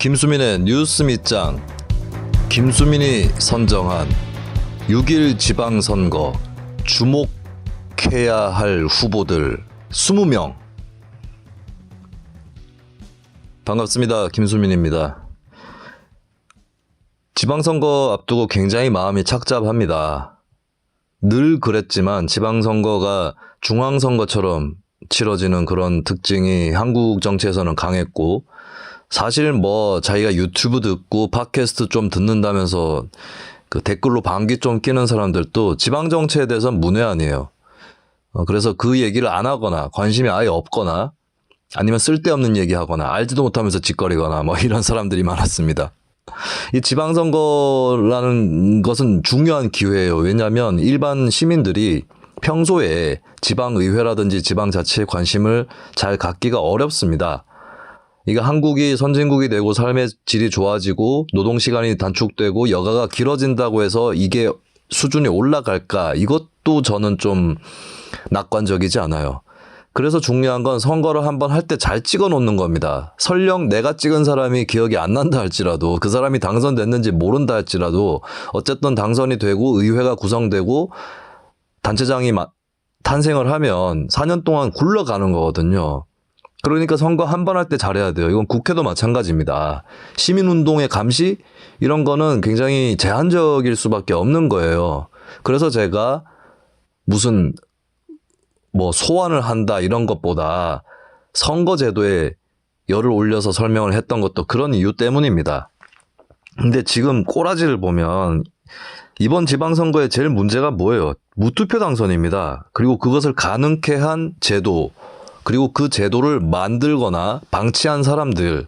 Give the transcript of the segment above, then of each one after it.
김수민의 뉴스 밑장. 김수민이 선정한 6일 지방선거 주목해야 할 후보들 20명. 반갑습니다. 김수민입니다. 지방선거 앞두고 굉장히 마음이 착잡합니다. 늘 그랬지만 지방선거가 중앙선거처럼 치러지는 그런 특징이 한국 정치에서는 강했고, 사실 자기가 유튜브 듣고 팟캐스트 좀 듣는다면서 그 댓글로 반기 좀 끼는 사람들도 지방 정치에 대해서는 문외한이에요. 그래서 그 얘기를 안 하거나 관심이 아예 없거나 아니면 쓸데없는 얘기하거나 알지도 못하면서 짓거리거나 이런 사람들이 많았습니다. 이 지방선거라는 것은 중요한 기회예요. 왜냐하면 일반 시민들이 평소에 지방의회라든지 지방자치에 관심을 잘 갖기가 어렵습니다. 이게 한국이 선진국이 되고 삶의 질이 좋아지고 노동시간이 단축되고 여가가 길어진다고 해서 이게 수준이 올라갈까? 이것도 저는 좀 낙관적이지 않아요. 그래서 중요한 건 선거를 한번 할 때 잘 찍어 놓는 겁니다. 설령 내가 찍은 사람이 기억이 안 난다 할지라도, 그 사람이 당선됐는지 모른다 할지라도 어쨌든 당선이 되고 의회가 구성되고 단체장이 탄생을 하면 4년 동안 굴러가는 거거든요. 그러니까 선거 한 번 할 때 잘해야 돼요. 이건 국회도 마찬가지입니다. 시민운동의 감시? 이런 거는 굉장히 제한적일 수밖에 없는 거예요. 그래서 제가 무슨 소환을 한다 이런 것보다 선거제도에 열을 올려서 설명을 했던 것도 그런 이유 때문입니다. 근데 지금 꼬라지를 보면 이번 지방선거의 제일 문제가 뭐예요? 무투표 당선입니다. 그리고 그것을 가능케 한 제도, 그리고 그 제도를 만들거나 방치한 사람들,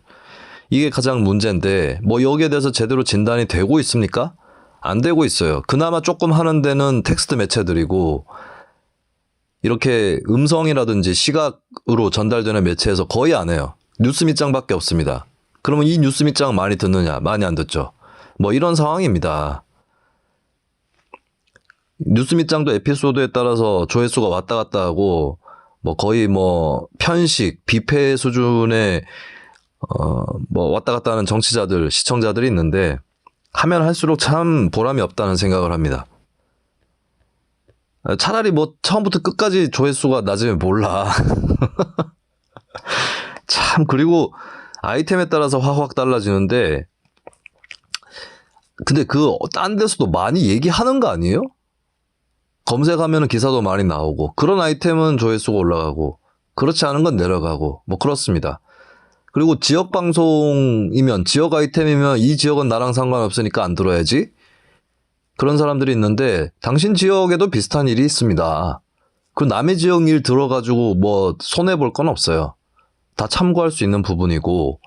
이게 가장 문제인데 여기에 대해서 제대로 진단이 되고 있습니까? 안 되고 있어요. 그나마 조금 하는 데는 텍스트 매체들이고 이렇게 음성이라든지 시각으로 전달되는 매체에서 거의 안 해요. 뉴스 밑장밖에 없습니다. 그러면 이 뉴스 밑장 많이 듣느냐? 많이 안 듣죠. 이런 상황입니다. 뉴스 밑장도 에피소드에 따라서 조회수가 왔다 갔다 하고 거의 편식, 비패 수준의 왔다 갔다 하는 정치자들, 시청자들이 있는데 하면 할수록 참 보람이 없다는 생각을 합니다. 차라리 처음부터 끝까지 조회수가 낮으면 몰라. 참, 그리고 아이템에 따라서 확 달라지는데, 근데 딴 데서도 많이 얘기하는 거 아니에요? 검색하면 기사도 많이 나오고, 그런 아이템은 조회수가 올라가고, 그렇지 않은 건 내려가고, 그렇습니다. 그리고 지역 방송이면, 지역 아이템이면 이 지역은 나랑 상관없으니까 안 들어야지? 그런 사람들이 있는데, 당신 지역에도 비슷한 일이 있습니다. 그 남의 지역 일 들어가지고 손해볼 건 없어요. 다 참고할 수 있는 부분이고,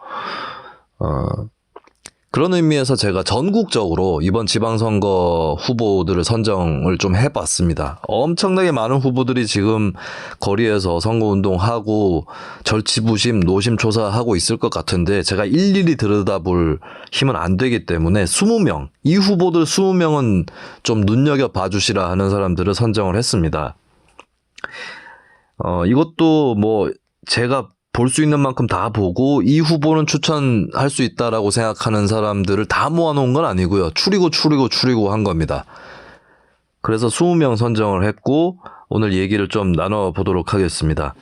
그런 의미에서 제가 전국적으로 이번 지방선거 후보들을 선정을 좀 해봤습니다. 엄청나게 많은 후보들이 지금 거리에서 선거운동하고 절치부심, 노심초사하고 있을 것 같은데 제가 일일이 들여다볼 힘은 안 되기 때문에 20명, 이 후보들 20명은 좀 눈여겨봐 주시라 하는 사람들을 선정을 했습니다. 이것도 제가 볼 수 있는 만큼 다 보고 이 후보는 추천할 수 있다라고 생각하는 사람들을 다 모아놓은 건 아니고요. 추리고 한 겁니다. 그래서 20명 선정을 했고 오늘 얘기를 좀 나눠보도록 하겠습니다.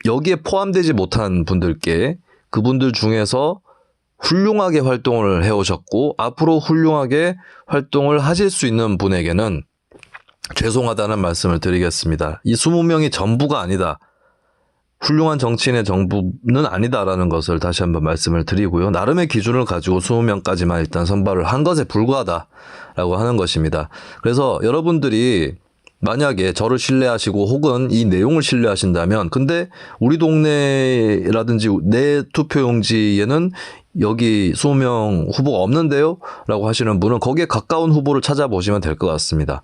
여기에 포함되지 못한 분들께 그분들 중에서 훌륭하게 활동을 해오셨고 앞으로 훌륭하게 활동을 하실 수 있는 분에게는 죄송하다는 말씀을 드리겠습니다. 이 20명이 전부가 아니다. 훌륭한 정치인의 정부는 아니다라는 것을 다시 한번 말씀을 드리고요. 나름의 기준을 가지고 20명까지만 일단 선발을 한 것에 불과하다라고 하는 것입니다. 그래서 여러분들이 만약에 저를 신뢰하시고 혹은 이 내용을 신뢰하신다면 근데 우리 동네라든지 내 투표용지에는 여기 20명 후보가 없는데요? 라고 하시는 분은 거기에 가까운 후보를 찾아보시면 될 것 같습니다.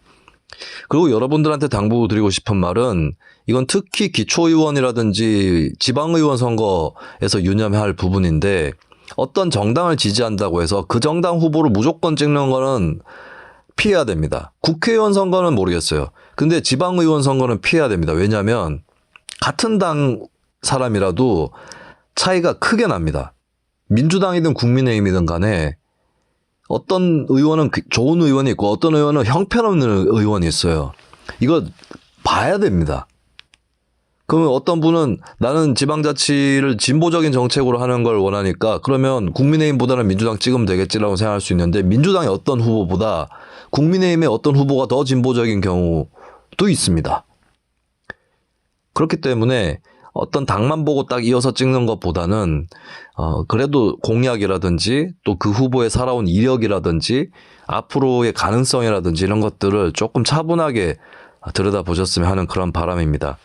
그리고 여러분들한테 당부드리고 싶은 말은 이건 특히 기초의원이라든지 지방의원 선거에서 유념해야 할 부분인데 어떤 정당을 지지한다고 해서 그 정당 후보를 무조건 찍는 거는 피해야 됩니다. 국회의원 선거는 모르겠어요. 근데 지방의원 선거는 피해야 됩니다. 왜냐하면 같은 당 사람이라도 차이가 크게 납니다. 민주당이든 국민의힘이든 간에 어떤 의원은 좋은 의원이 있고 어떤 의원은 형편없는 의원이 있어요. 이거 봐야 됩니다. 그러면 어떤 분은 나는 지방자치를 진보적인 정책으로 하는 걸 원하니까 그러면 국민의힘보다는 민주당 찍으면 되겠지라고 생각할 수 있는데 민주당의 어떤 후보보다 국민의힘의 어떤 후보가 더 진보적인 경우도 있습니다. 그렇기 때문에 어떤 당만 보고 딱 이어서 찍는 것보다는 그래도 공약이라든지 또 그 후보의 살아온 이력이라든지 앞으로의 가능성이라든지 이런 것들을 조금 차분하게 들여다보셨으면 하는 그런 바람입니다.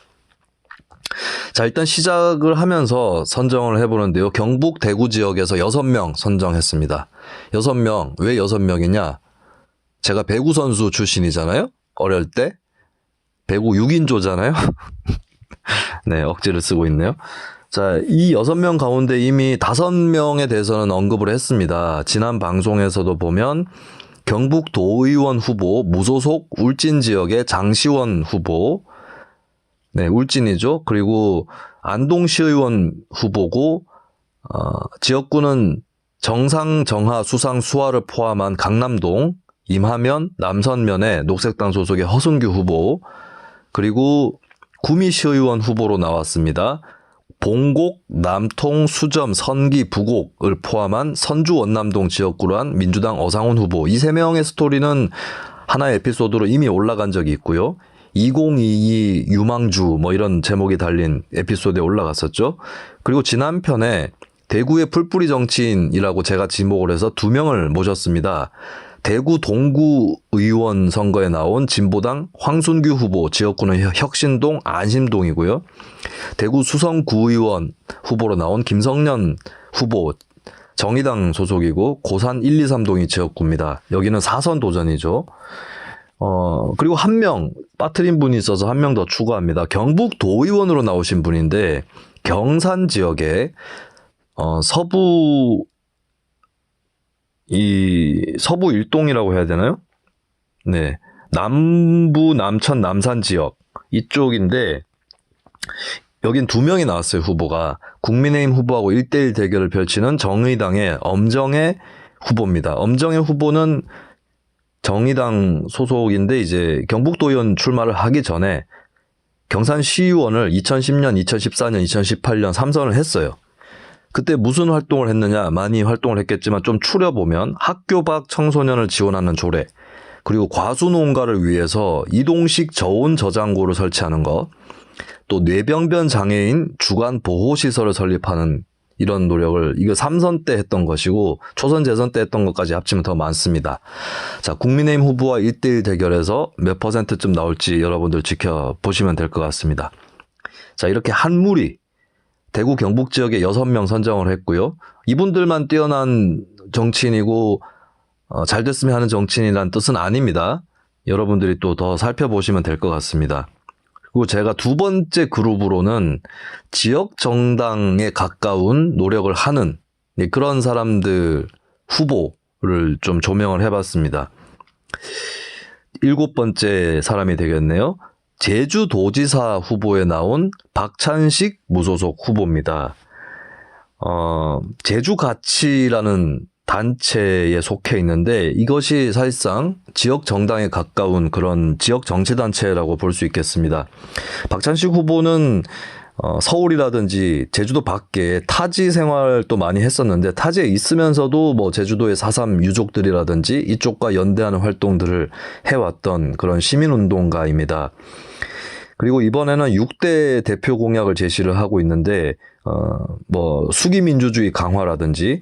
자, 일단 시작을 하면서 선정을 해보는데요. 경북 대구 지역에서 6명 선정했습니다. 6명, 왜 6명이냐? 제가 배구 선수 출신이잖아요. 어릴 때. 배구 6인조잖아요. 네, 억지를 쓰고 있네요. 자, 이 6명 가운데 이미 5명에 대해서는 언급을 했습니다. 지난 방송에서도 보면 경북 도의원 후보 무소속 울진 지역의 장시원 후보, 네, 울진이죠. 그리고 안동시의원 후보고 지역구는 정상, 정하, 수상, 수화를 포함한 강남동, 임하면, 남선면의 녹색당 소속의 허순규 후보, 그리고 구미시의원 후보로 나왔습니다. 봉곡, 남통, 수점, 선기, 부곡을 포함한 선주 원남동 지역구로 한 민주당 어상훈 후보. 이 3명의 스토리는 하나의 에피소드로 이미 올라간 적이 있고요. 2022 유망주 뭐 이런 제목이 달린 에피소드에 올라갔었죠. 그리고 지난 편에 대구의 풀뿌리 정치인이라고 제가 지목을 해서 2명을 모셨습니다. 대구 동구 의원 선거에 나온 진보당 황순규 후보, 지역구는 혁신동 안심동이고요. 대구 수성 구의원 후보로 나온 김성년 후보, 정의당 소속이고 고산 1, 2, 3동이 지역구입니다. 여기는 4선 도전이죠. 그리고 한 명 빠뜨린 분이 있어서 한 명 더 추가합니다. 경북 도의원으로 나오신 분인데 경산 지역에 서부 일동이라고 해야 되나요? 네, 남부 남천 남산 지역 이쪽인데 여긴 2명이 나왔어요. 후보가 국민의힘 후보하고 1대1 대결을 펼치는 정의당의 엄정혜 후보입니다. 엄정혜 후보는 정의당 소속인데 이제 경북도의원 출마를 하기 전에 경산시의원을 2010년, 2014년, 2018년 3선을 했어요. 그때 무슨 활동을 했느냐? 많이 활동을 했겠지만 좀 추려보면 학교 밖 청소년을 지원하는 조례, 그리고 과수 농가를 위해서 이동식 저온 저장고를 설치하는 것, 또 뇌병변 장애인 주간 보호시설을 설립하는 이런 노력을 이거 3선 때 했던 것이고 초선 재선 때 했던 것까지 합치면 더 많습니다. 자, 국민의힘 후보와 1대1 대결에서 몇 %쯤 나올지 여러분들 지켜보시면 될 것 같습니다. 자, 이렇게 한 무리 대구 경북 지역에 6명 선정을 했고요. 이분들만 뛰어난 정치인이고 잘 됐으면 하는 정치인이라는 뜻은 아닙니다. 여러분들이 또 더 살펴보시면 될 것 같습니다. 그리고 제가 2번째 그룹으로는 지역 정당에 가까운 노력을 하는 그런 사람들 후보를 좀 조명을 해봤습니다. 7번째 사람이 되겠네요. 제주도지사 후보에 나온 박찬식 무소속 후보입니다. 제주가치라는 단체에 속해 있는데 이것이 사실상 지역 정당에 가까운 그런 지역 정치단체라고 볼 수 있겠습니다. 박찬식 후보는 서울이라든지 제주도 밖에 타지 생활도 많이 했었는데 타지에 있으면서도 뭐 제주도의 4.3 유족들이라든지 이쪽과 연대하는 활동들을 해왔던 그런 시민운동가입니다. 그리고 이번에는 6대 대표 공약을 제시를 하고 있는데 뭐 수기민주주의 강화라든지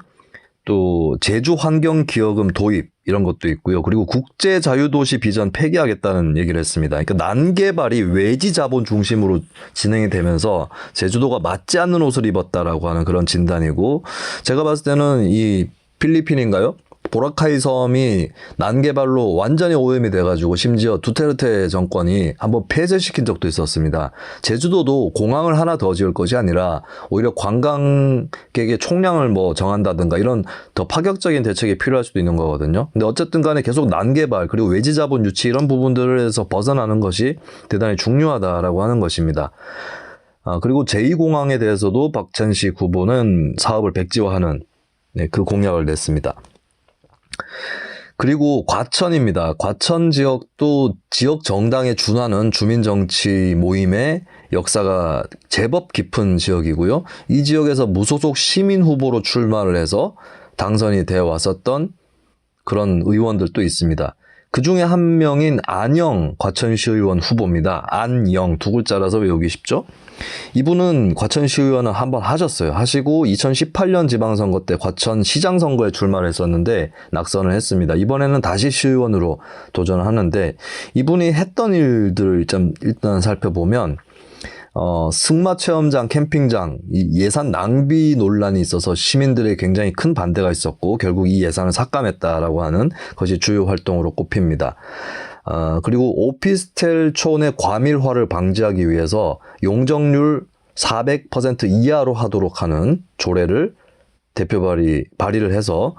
또 제주환경기여금 도입 이런 것도 있고요. 그리고 국제자유도시 비전 폐기하겠다는 얘기를 했습니다. 그러니까 난개발이 외지 자본 중심으로 진행이 되면서 제주도가 맞지 않는 옷을 입었다라고 하는 그런 진단이고 제가 봤을 때는 이 필리핀인가요? 보라카이 섬이 난개발로 완전히 오염이 돼가지고 심지어 두테르테 정권이 한번 폐쇄시킨 적도 있었습니다. 제주도도 공항을 하나 더 지을 것이 아니라 오히려 관광객의 총량을 뭐 정한다든가 이런 더 파격적인 대책이 필요할 수도 있는 거거든요. 근데 어쨌든 간에 계속 난개발 그리고 외지자본 유치 이런 부분들에서 벗어나는 것이 대단히 중요하다라고 하는 것입니다. 그리고 제2공항에 대해서도 박찬식 후보는 사업을 백지화하는 네, 그 공약을 냈습니다. 그리고 과천입니다. 과천 지역도 지역 정당에 준하는 주민정치 모임의 역사가 제법 깊은 지역이고요. 이 지역에서 무소속 시민 후보로 출마를 해서 당선이 되어 왔었던 그런 의원들도 있습니다. 그 중에 한 명인 안영 과천시의원 후보입니다. 안영 두 글자라서 외우기 쉽죠? 이분은 과천시의원을 한번 하셨어요. 하시고 2018년 지방선거 때 과천시장 선거에 출마를 했었는데 낙선을 했습니다. 이번에는 다시 시의원으로 도전을 하는데 이분이 했던 일들을 일단 살펴보면 승마 체험장, 캠핑장, 이 예산 낭비 논란이 있어서 시민들의 굉장히 큰 반대가 있었고 결국 이 예산을 삭감했다라고 하는 것이 주요 활동으로 꼽힙니다. 그리고 오피스텔 촌의 과밀화를 방지하기 위해서 용적률 400% 이하로 하도록 하는 조례를 대표 발의를 해서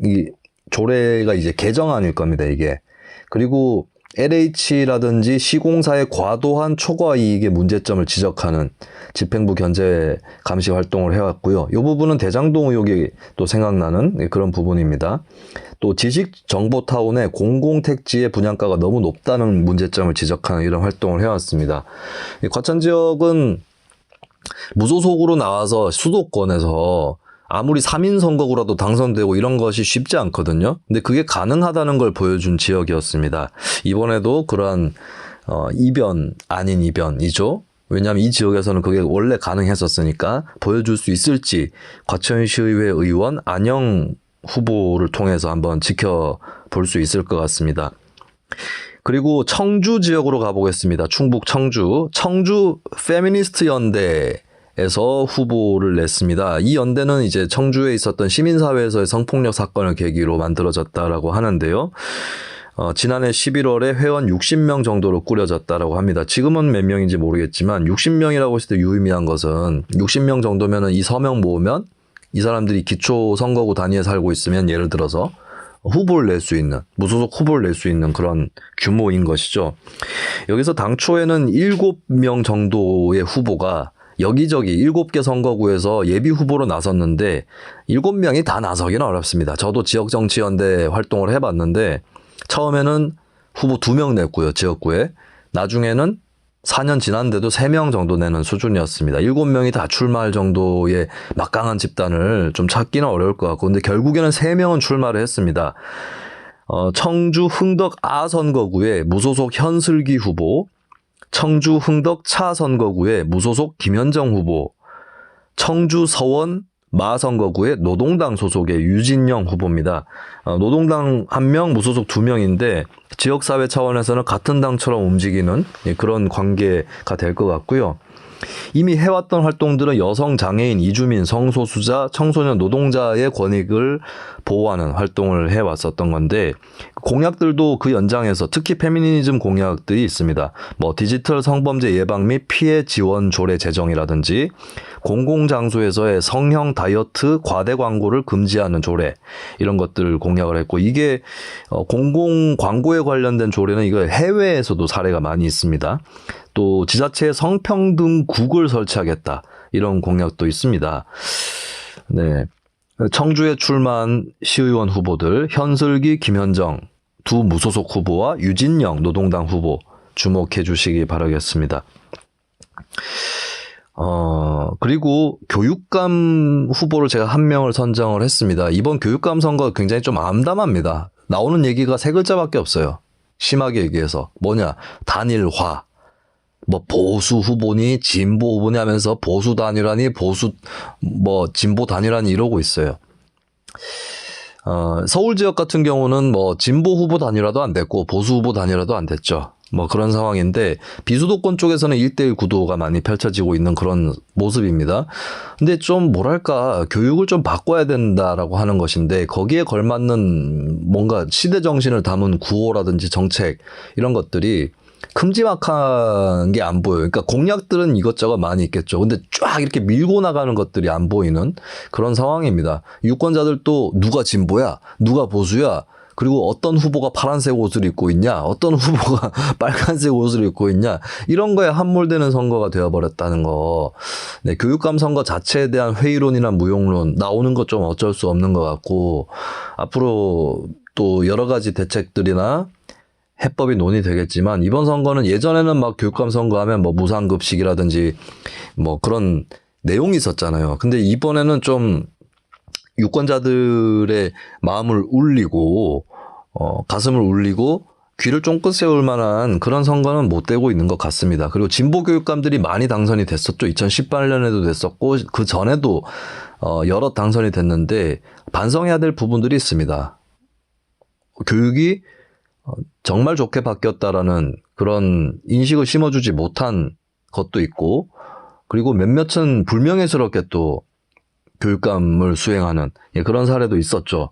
이 조례가 이제 개정안일 겁니다, 이게. 그리고 LH라든지 시공사의 과도한 초과 이익의 문제점을 지적하는 집행부 견제 감시 활동을 해왔고요. 이 부분은 대장동 의혹이 또 생각나는 그런 부분입니다. 또 지식정보타운의 공공택지의 분양가가 너무 높다는 문제점을 지적하는 이런 활동을 해왔습니다. 과천 지역은 무소속으로 나와서 수도권에서 아무리 3인 선거구라도 당선되고 이런 것이 쉽지 않거든요. 근데 그게 가능하다는 걸 보여준 지역이었습니다. 이번에도 그러한 이변 아닌 이변이죠. 왜냐하면 이 지역에서는 그게 원래 가능했었으니까 보여줄 수 있을지 과천시의회 의원 안영 후보를 통해서 한번 지켜볼 수 있을 것 같습니다. 그리고 청주 지역으로 가보겠습니다. 충북 청주 페미니스트 연대 에서 후보를 냈습니다. 이 연대는 이제 청주에 있었던 시민사회에서의 성폭력 사건을 계기로 만들어졌다라고 하는데요. 지난해 11월에 회원 60명 정도로 꾸려졌다라고 합니다. 지금은 몇 명인지 모르겠지만 60명이라고 했을 때 유의미한 것은 60명 정도면은 이 서명 모으면 이 사람들이 기초 선거구 단위에 살고 있으면 예를 들어서 후보를 낼 수 있는, 무소속 후보를 낼 수 있는 그런 규모인 것이죠. 여기서 당초에는 7명 정도의 후보가 여기저기 7개 선거구에서 예비 후보로 나섰는데 7명이 다 나서기는 어렵습니다. 저도 지역정치연대 활동을 해봤는데 처음에는 후보 2명 냈고요. 지역구에. 나중에는 4년 지났는데도 3명 정도 내는 수준이었습니다. 7명이 다 출마할 정도의 막강한 집단을 좀 찾기는 어려울 것 같고 근데 결국에는 3명은 출마를 했습니다. 청주 흥덕 아 선거구에 무소속 현슬기 후보, 청주 흥덕 차 선거구의 무소속 김현정 후보, 청주 서원 마 선거구의 노동당 소속의 유진영 후보입니다. 노동당 1명, 무소속 2명인데 지역사회 차원에서는 같은 당처럼 움직이는 그런 관계가 될 것 같고요. 이미 해왔던 활동들은 여성, 장애인, 이주민, 성소수자, 청소년, 노동자의 권익을 보호하는 활동을 해왔었던 건데 공약들도 그 연장에서 특히 페미니즘 공약들이 있습니다. 뭐 디지털 성범죄 예방 및 피해 지원 조례 제정이라든지 공공장소에서의 성형 다이어트 과대 광고를 금지하는 조례 이런 것들 공약을 했고 이게 공공 광고에 관련된 조례는 이거 해외에서도 사례가 많이 있습니다. 또 지자체에 성평등국을 설치하겠다 이런 공약도 있습니다. 네, 청주에 출마한 시의원 후보들 현슬기, 김현정 두 무소속 후보와 유진영 노동당 후보 주목해 주시기 바라겠습니다. 그리고 교육감 후보를 제가 한 명을 선정을 했습니다. 이번 교육감 선거 굉장히 좀 암담합니다. 나오는 얘기가 3글자밖에 없어요. 심하게 얘기해서 뭐냐 단일화. 뭐 보수 후보니 진보 후보니 하면서 보수 단일화니 진보 단일화니 이러고 있어요. 서울 지역 같은 경우는 뭐 진보 후보 단일화도 안 됐고 보수 후보 단일화도 안 됐죠. 뭐 그런 상황인데 비수도권 쪽에서는 1대1 구도가 많이 펼쳐지고 있는 그런 모습입니다. 근데 좀 뭐랄까 교육을 좀 바꿔야 된다라고 하는 것인데 거기에 걸맞는 뭔가 시대 정신을 담은 구호라든지 정책 이런 것들이 큼지막한 게 안 보여요. 그러니까 공약들은 이것저것 많이 있겠죠. 근데 쫙 이렇게 밀고 나가는 것들이 안 보이는 그런 상황입니다. 유권자들도 누가 진보야, 누가 보수야, 그리고 어떤 후보가 파란색 옷을 입고 있냐, 어떤 후보가 빨간색 옷을 입고 있냐, 이런 거에 함몰되는 선거가 되어버렸다는 거. 네, 교육감 선거 자체에 대한 회의론이나 무용론 나오는 것 좀 어쩔 수 없는 것 같고, 앞으로 또 여러 가지 대책들이나 해법이 논의되겠지만, 이번 선거는 예전에는 막 교육감 선거하면 뭐 무상급식이라든지 뭐 그런 내용이 있었잖아요. 근데 이번에는 좀 유권자들의 마음을 울리고 가슴을 울리고 귀를 쫑긋 세울 만한 그런 선거는 못 되고 있는 것 같습니다. 그리고 진보 교육감들이 많이 당선이 됐었죠. 2018년에도 됐었고 그 전에도 여러 당선이 됐는데 반성해야 될 부분들이 있습니다. 교육이 정말 좋게 바뀌었다라는 그런 인식을 심어주지 못한 것도 있고, 그리고 몇몇은 불명예스럽게 또 교육감을 수행하는 그런 사례도 있었죠.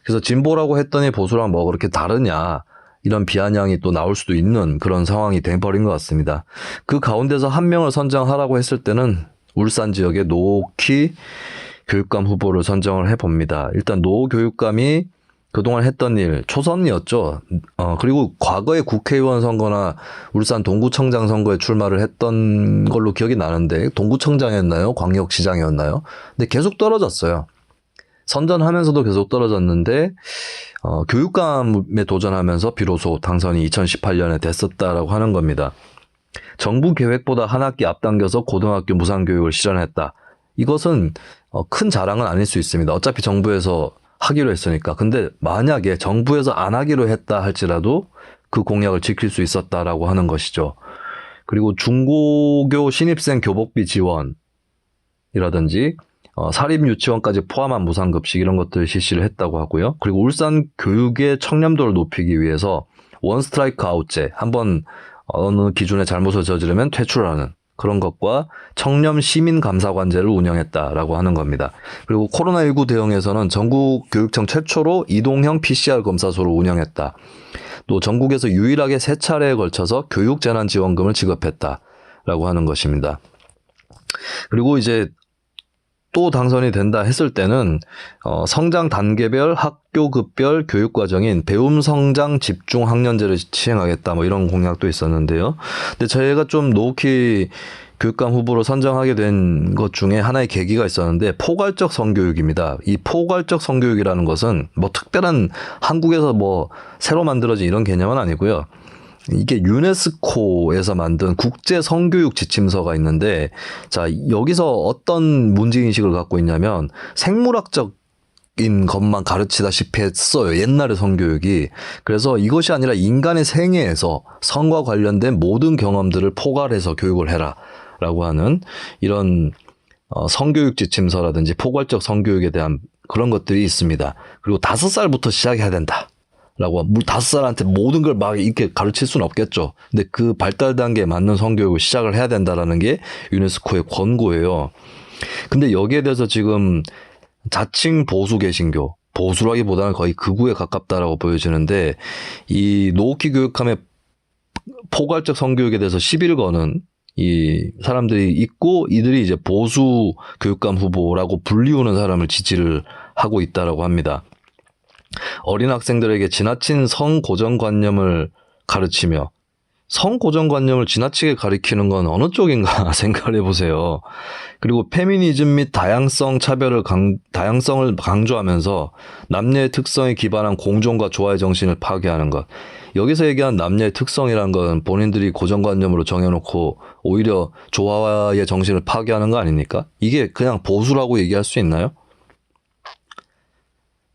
그래서 진보라고 했더니 보수랑 뭐 그렇게 다르냐, 이런 비아냥이 또 나올 수도 있는 그런 상황이 돼버린 것 같습니다. 그 가운데서 한 명을 선정하라고 했을 때는 울산 지역의 노키 교육감 후보를 선정을 해봅니다. 일단 노 교육감이 그동안 했던 일 초선이었죠. 그리고 과거에 국회의원 선거나 울산 동구청장 선거에 출마를 했던 걸로 기억이 나는데, 동구청장이었나요? 광역시장이었나요? 근데 계속 떨어졌어요. 선전하면서도 계속 떨어졌는데 교육감에 도전하면서 비로소 당선이 2018년에 됐었다라고 하는 겁니다. 정부 계획보다 한 학기 앞당겨서 고등학교 무상교육을 실현했다. 이것은 큰 자랑은 아닐 수 있습니다. 어차피 정부에서 하기로 했으니까. 근데 만약에 정부에서 안 하기로 했다 할지라도 그 공약을 지킬 수 있었다라고 하는 것이죠. 그리고 중고교 신입생 교복비 지원이라든지 사립유치원까지 포함한 무상급식 이런 것들을 실시를 했다고 하고요. 그리고 울산 교육의 청렴도를 높이기 위해서 원 스트라이크 아웃제, 한번 어느 기준에 잘못을 저지르면 퇴출하는 그런 것과 청렴 시민감사관제를 운영했다라고 하는 겁니다. 그리고 코로나19 대응에서는 전국교육청 최초로 이동형 PCR 검사소를 운영했다. 또 전국에서 유일하게 3차례에 걸쳐서 교육재난지원금을 지급했다라고 하는 것입니다. 그리고 이제 또 당선이 된다 했을 때는 성장 단계별 학교급별 교육과정인 배움성장 집중학년제를 시행하겠다, 뭐 이런 공약도 있었는데요. 근데 저희가 좀 노키 교육감 후보로 선정하게 된 것 중에 하나의 계기가 있었는데, 포괄적 성교육입니다. 이 포괄적 성교육이라는 것은 뭐 특별한 한국에서 뭐 새로 만들어진 이런 개념은 아니고요. 이게 유네스코에서 만든 국제 성교육 지침서가 있는데, 자, 여기서 어떤 문제인식을 갖고 있냐면 생물학적인 것만 가르치다시피 했어요. 옛날의 성교육이. 그래서 이것이 아니라 인간의 생애에서 성과 관련된 모든 경험들을 포괄해서 교육을 해라 라고 하는 이런 성교육 지침서라든지 포괄적 성교육에 대한 그런 것들이 있습니다. 그리고 5살부터 시작해야 된다 라고, 5살한테 모든 걸 막 이렇게 가르칠 수는 없겠죠. 근데 그 발달 단계에 맞는 성교육을 시작을 해야 된다라는 게 유네스코의 권고예요. 근데 여기에 대해서 지금 자칭 보수 개신교, 보수라기보다는 거의 극우에 가깝다라고 보여지는데, 이 노키 교육함의 포괄적 성교육에 대해서 시비를 거는 이 사람들이 있고, 이들이 이제 보수 교육감 후보라고 불리우는 사람을 지지를 하고 있다라고 합니다. 어린 학생들에게 지나친 성고정관념을 가르치며, 성고정관념을 지나치게 가리키는 건 어느 쪽인가 생각을 해보세요. 그리고 페미니즘 및 다양성을 강조하면서 남녀의 특성에 기반한 공존과 조화의 정신을 파괴하는 것. 여기서 얘기한 남녀의 특성이란 건 본인들이 고정관념으로 정해놓고 오히려 조화의 정신을 파괴하는 거 아닙니까? 이게 그냥 보수라고 얘기할 수 있나요?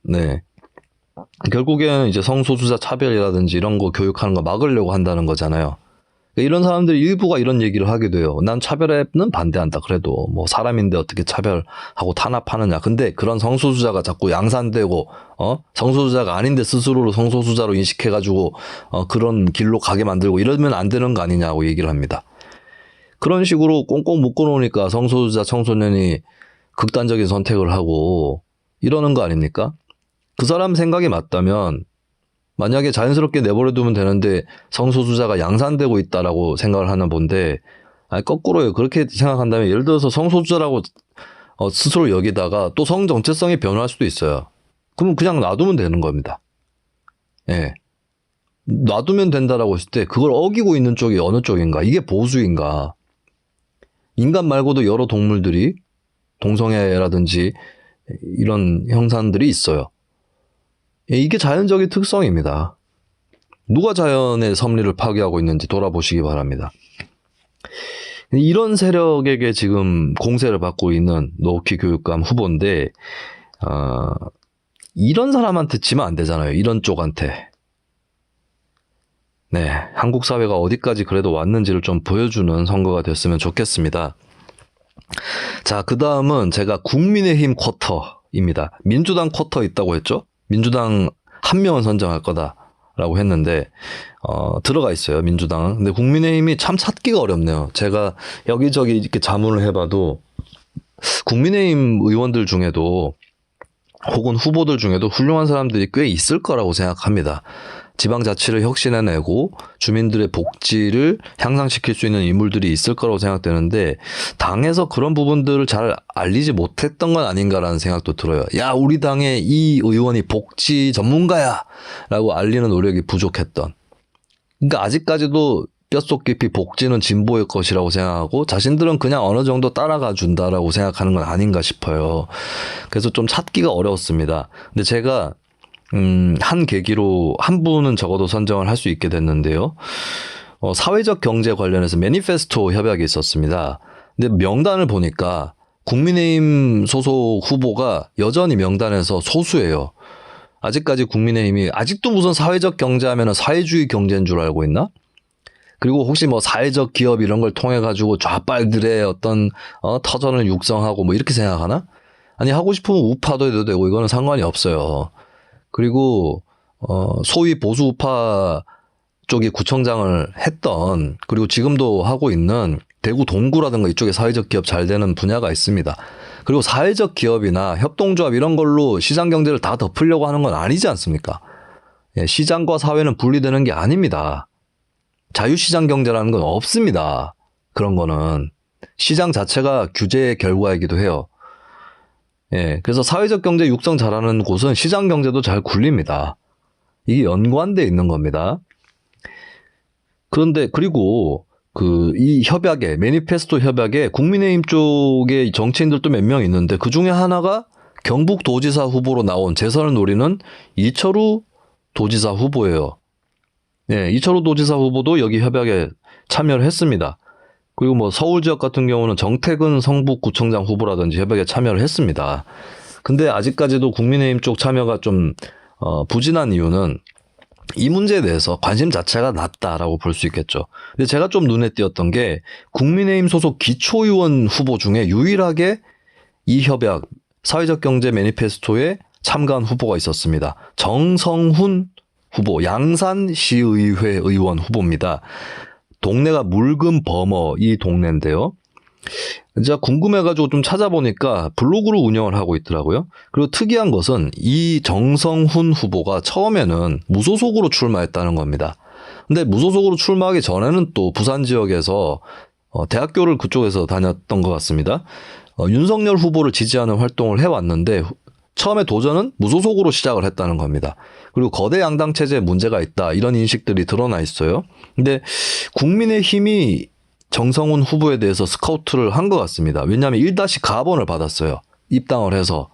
네. 결국에는 이제 성소수자 차별이라든지 이런 거 교육하는 거 막으려고 한다는 거잖아요. 이런 사람들 일부가 이런 얘기를 하게 돼요. 난 차별에는 반대한다. 그래도 뭐 사람인데 어떻게 차별하고 탄압하느냐. 근데 그런 성소수자가 자꾸 양산되고 성소수자가 아닌데 스스로를 성소수자로 인식해가지고 그런 길로 가게 만들고 이러면 안 되는 거 아니냐고 얘기를 합니다. 그런 식으로 꽁꽁 묶어놓으니까 성소수자 청소년이 극단적인 선택을 하고 이러는 거 아닙니까? 그 사람 생각이 맞다면 만약에 자연스럽게 내버려두면 되는데 성소수자가 양산되고 있다라고 생각을 하나 본데, 아니 거꾸로요. 그렇게 생각한다면 예를 들어서 성소수자라고 스스로 여기다가 또 성 정체성이 변화할 수도 있어요. 그러면 그냥 놔두면 되는 겁니다. 예. 놔두면 된다라고 했을 때 그걸 어기고 있는 쪽이 어느 쪽인가? 이게 보수인가? 인간 말고도 여러 동물들이 동성애라든지 이런 형상들이 있어요. 예, 이게 자연적인 특성입니다. 누가 자연의 섭리를 파괴하고 있는지 돌아보시기 바랍니다. 이런 세력에게 지금 공세를 받고 있는 노키 교육감 후보인데 이런 사람한테 지면 안 되잖아요. 이런 쪽한테. 네, 한국 사회가 어디까지 그래도 왔는지를 좀 보여주는 선거가 됐으면 좋겠습니다. 자, 그 다음은 제가 국민의힘 쿼터입니다. 민주당 쿼터 있다고 했죠? 민주당 한 명은 선정할 거다라고 했는데 들어가 있어요, 민주당은. 근데 국민의힘이 참 찾기가 어렵네요. 제가 여기저기 이렇게 자문을 해봐도 국민의힘 의원들 중에도 혹은 후보들 중에도 훌륭한 사람들이 꽤 있을 거라고 생각합니다. 지방자치를 혁신해내고 주민들의 복지를 향상시킬 수 있는 인물들이 있을 거라고 생각되는데 당에서 그런 부분들을 잘 알리지 못했던 건 아닌가라는 생각도 들어요. 야, 우리 당의 이 의원이 복지 전문가야 라고 알리는 노력이 부족했던. 그러니까 아직까지도 뼛속 깊이 복지는 진보의 것이라고 생각하고 자신들은 그냥 어느 정도 따라가 준다라고 생각하는 건 아닌가 싶어요. 그래서 좀 찾기가 어려웠습니다. 근데 제가 한 계기로 한 분은 적어도 선정을 할 수 있게 됐는데요. 사회적 경제 관련해서 매니페스토 협약이 있었습니다. 근데 명단을 보니까 국민의힘 소속 후보가 여전히 명단에서 소수예요. 아직까지 국민의힘이 아직도 무슨 사회적 경제 하면은 사회주의 경제인 줄 알고 있나? 그리고 혹시 뭐 사회적 기업 이런 걸 통해 가지고 좌빨들의 어떤 터전을 육성하고 뭐 이렇게 생각하나? 아니, 하고 싶으면 우파도 해도 되고 이거는 상관이 없어요. 그리고 소위 보수 우파 쪽이 구청장을 했던, 그리고 지금도 하고 있는 대구 동구라든가 이쪽에 사회적 기업 잘 되는 분야가 있습니다. 그리고 사회적 기업이나 협동조합 이런 걸로 시장 경제를 다 덮으려고 하는 건 아니지 않습니까? 예, 시장과 사회는 분리되는 게 아닙니다. 자유시장 경제라는 건 없습니다. 그런 거는 시장 자체가 규제의 결과이기도 해요. 예, 그래서 사회적 경제 육성 잘하는 곳은 시장 경제도 잘 굴립니다. 이게 연관되어 있는 겁니다. 그런데 그리고 이 협약에, 매니페스토 협약에 국민의힘 쪽의 정치인들도 몇 명 있는데 그 중에 하나가 경북도지사 후보로 나온 재선을 노리는 이철우 도지사 후보예요. 예, 이철우 도지사 후보도 여기 협약에 참여를 했습니다. 그리고 뭐 서울 지역 같은 경우는 정태근 성북구청장 후보라든지 협약에 참여를 했습니다. 근데 아직까지도 국민의힘 쪽 참여가 좀 부진한 이유는 이 문제에 대해서 관심 자체가 낮다라고 볼 수 있겠죠. 근데 제가 좀 눈에 띄었던 게 국민의힘 소속 기초의원 후보 중에 유일하게 이 협약 사회적 경제 매니페스토에 참가한 후보가 있었습니다. 정성훈 후보, 양산시의회 의원 후보입니다. 동네가 물금범어 이 동네인데요. 제가 궁금해가지고 좀 찾아보니까 블로그로 운영을 하고 있더라고요. 그리고 특이한 것은 이 정성훈 후보가 처음에는 무소속으로 출마했다는 겁니다. 근데 무소속으로 출마하기 전에는 또 부산 지역에서 대학교를 그쪽에서 다녔던 것 같습니다. 윤석열 후보를 지지하는 활동을 해왔는데 처음에 도전은 무소속으로 시작을 했다는 겁니다. 그리고 거대 양당 체제에 문제가 있다 이런 인식들이 드러나 있어요. 근데 국민의힘이 정성훈 후보에 대해서 스카우트를 한 것 같습니다. 왜냐하면 1-가번을 받았어요. 입당을 해서.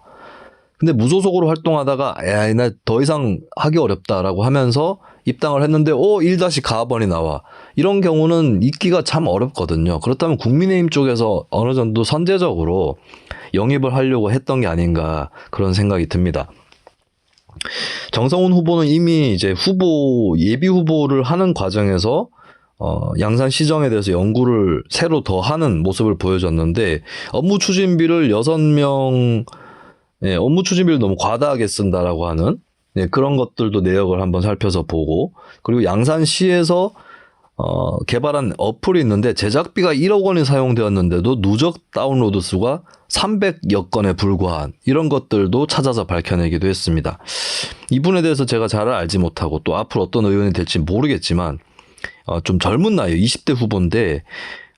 근데 무소속으로 활동하다가 야, 나 더 이상 하기 어렵다라고 하면서 입당을 했는데 1-가번이 나와. 이런 경우는 있기가 참 어렵거든요. 그렇다면 국민의힘 쪽에서 어느 정도 선제적으로 영입을 하려고 했던 게 아닌가 그런 생각이 듭니다. 정성훈 후보는 이미 이제 예비 후보를 하는 과정에서 양산시정에 대해서 연구를 새로 더 하는 모습을 보여줬는데 업무 추진비를 6명, 업무 추진비를 너무 과다하게 쓴다라고 하는 그런 것들도 내역을 한번 살펴서 보고, 그리고 양산시에서 개발한 어플이 있는데 제작비가 1억 원이 사용되었는데도 누적 다운로드 수가 300여 건에 불과한 이런 것들도 찾아서 밝혀내기도 했습니다. 이분에 대해서 제가 잘 알지 못하고 또 앞으로 어떤 의원이 될지 모르겠지만 좀 젊은 나이 20대 후보인데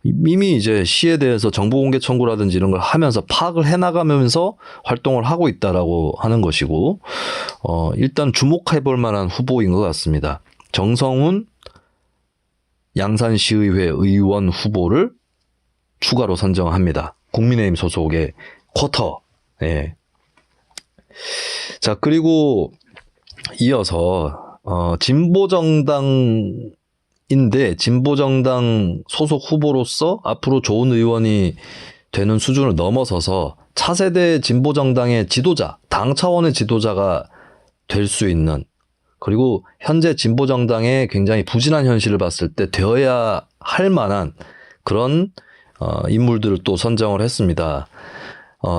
이미 이제 시에 대해서 정보 공개 청구라든지 이런 걸 하면서 파악을 해나가면서 활동을 하고 있다라고 하는 것이고, 일단 주목해볼 만한 후보인 것 같습니다. 정성훈 양산시의회 의원 후보를 추가로 선정합니다. 국민의힘 소속의 쿼터. 예. 자, 그리고 이어서 진보정당인데 진보정당 소속 후보로서 앞으로 좋은 의원이 되는 수준을 넘어서서 차세대 진보정당의 지도자, 당 차원의 지도자가 될 수 있는, 그리고 현재 진보정당의 굉장히 부진한 현실을 봤을 때 되어야 할 만한 그런 인물들을 또 선정을 했습니다.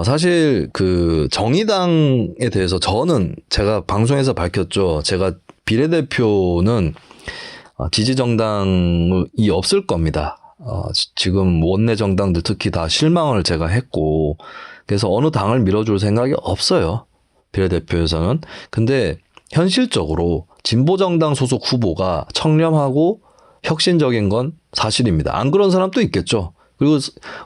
사실 그 정의당에 대해서 저는 제가 방송에서 밝혔죠. 제가 비례대표는 지지정당이 없을 겁니다. 지금 원내 정당들 특히 다 실망을 제가 했고, 그래서 어느 당을 밀어줄 생각이 없어요. 비례대표에서는. 근데 현실적으로 진보정당 소속 후보가 청렴하고 혁신적인 건 사실입니다. 안 그런 사람도 있겠죠. 그리고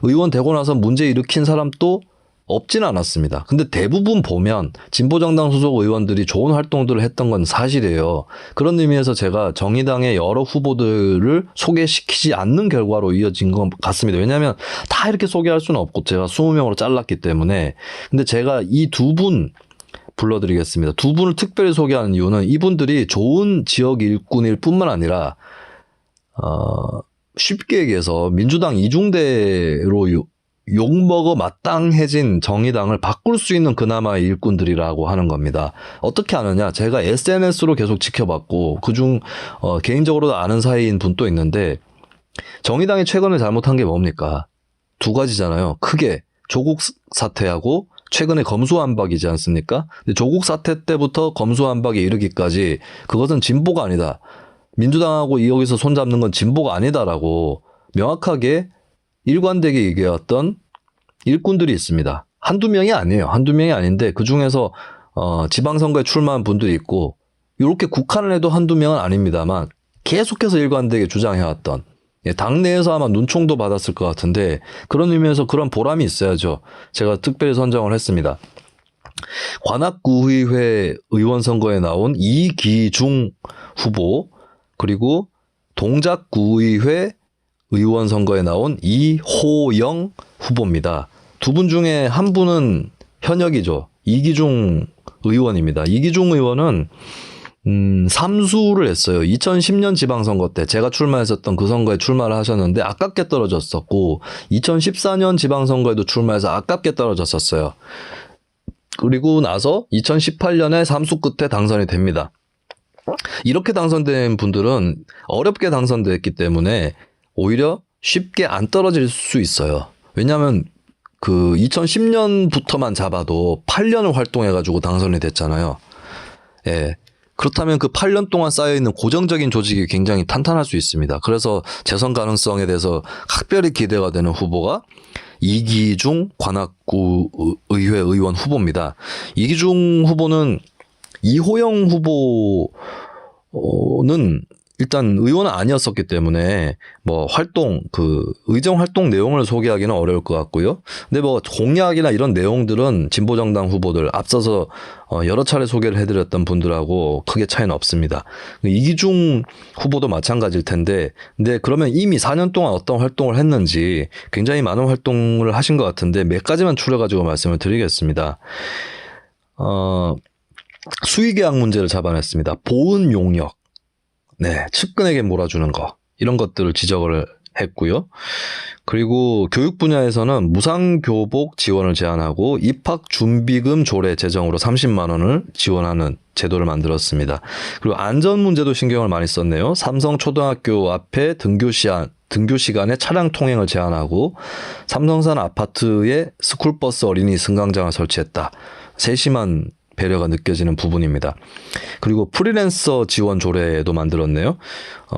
의원 되고 나서 문제 일으킨 사람도 없진 않았습니다. 근데 대부분 보면 진보정당 소속 의원들이 좋은 활동들을 했던 건 사실이에요. 그런 의미에서 제가 정의당의 여러 후보들을 소개시키지 않는 결과로 이어진 것 같습니다. 왜냐하면 다 이렇게 소개할 수는 없고 제가 20명으로 잘랐기 때문에. 근데 제가 이 두 분 불러드리겠습니다. 두 분을 특별히 소개하는 이유는 이분들이 좋은 지역 일꾼일 뿐만 아니라 쉽게 얘기해서 민주당 이중대로 욕먹어 마땅해진 정의당을 바꿀 수 있는 그나마의 일꾼들이라고 하는 겁니다. 어떻게 아느냐? 제가 SNS로 계속 지켜봤고 그중 개인적으로 아는 사이인 분도 있는데, 정의당이 최근에 잘못한 게 뭡니까? 두 가지잖아요. 크게 조국 사태하고 최근에 검수완박이지 않습니까? 근데 조국 사태 때부터 검수완박에 이르기까지 그것은 진보가 아니다. 민주당하고 여기서 손잡는 건 진보가 아니다라고 명확하게 일관되게 얘기해왔던 일꾼들이 있습니다. 한두 명이 아니에요. 한두 명이 아닌데 그중에서 지방선거에 출마한 분들이 있고, 이렇게 국한을 해도 한두 명은 아닙니다만 계속해서 일관되게 주장해왔던, 당내에서 아마 눈총도 받았을 것 같은데 그런 의미에서 그런 보람이 있어야죠. 제가 특별히 선정을 했습니다. 관악구의회 의원 선거에 나온 이기중 후보, 그리고 동작구의회 의원 선거에 나온 이호영 후보입니다. 두 분 중에 한 분은 현역이죠. 이기중 의원입니다. 이기중 의원은 삼수를 했어요. 2010년 지방선거 때 제가 출마했었던 그 선거에 출마를 하셨는데 아깝게 떨어졌었고, 2014년 지방선거에도 출마해서 아깝게 떨어졌었어요. 그리고 나서 2018년에 삼수 끝에 당선이 됩니다. 이렇게 당선된 분들은 어렵게 당선됐기 때문에 오히려 쉽게 안 떨어질 수 있어요. 왜냐하면 그 2010년부터만 잡아도 8년을 활동해가지고 당선이 됐잖아요. 예. 그렇다면 그 8년 동안 쌓여있는 고정적인 조직이 굉장히 탄탄할 수 있습니다. 그래서 재선 가능성에 대해서 각별히 기대가 되는 후보가 이기중 관악구 의회 의원 후보입니다. 이기중 후보는 이호영 후보는 일단 의원은 아니었었기 때문에 뭐 활동, 의정 활동 내용을 소개하기는 어려울 것 같고요. 근데 뭐 공약이나 이런 내용들은 진보정당 후보들 앞서서 여러 차례 소개를 해드렸던 분들하고 크게 차이는 없습니다. 이기중 후보도 마찬가지일 텐데, 근데 그러면 이미 4년 동안 어떤 활동을 했는지 굉장히 많은 활동을 하신 것 같은데 몇 가지만 추려가지고 말씀을 드리겠습니다. 수의계약 문제를 잡아냈습니다. 보은 용역. 네, 측근에게 몰아주는 거, 이런 것들을 지적을 했고요. 그리고 교육 분야에서는 무상교복 지원을 제한하고 입학준비금 조례 제정으로 30만 원을 지원하는 제도를 만들었습니다. 그리고 안전 문제도 신경을 많이 썼네요. 삼성초등학교 앞에 등교 시간에 차량 통행을 제한하고 삼성산 아파트에 스쿨버스 어린이 승강장을 설치했다. 세심한 배려가 느껴지는 부분입니다. 그리고 프리랜서 지원 조례도 만들었네요.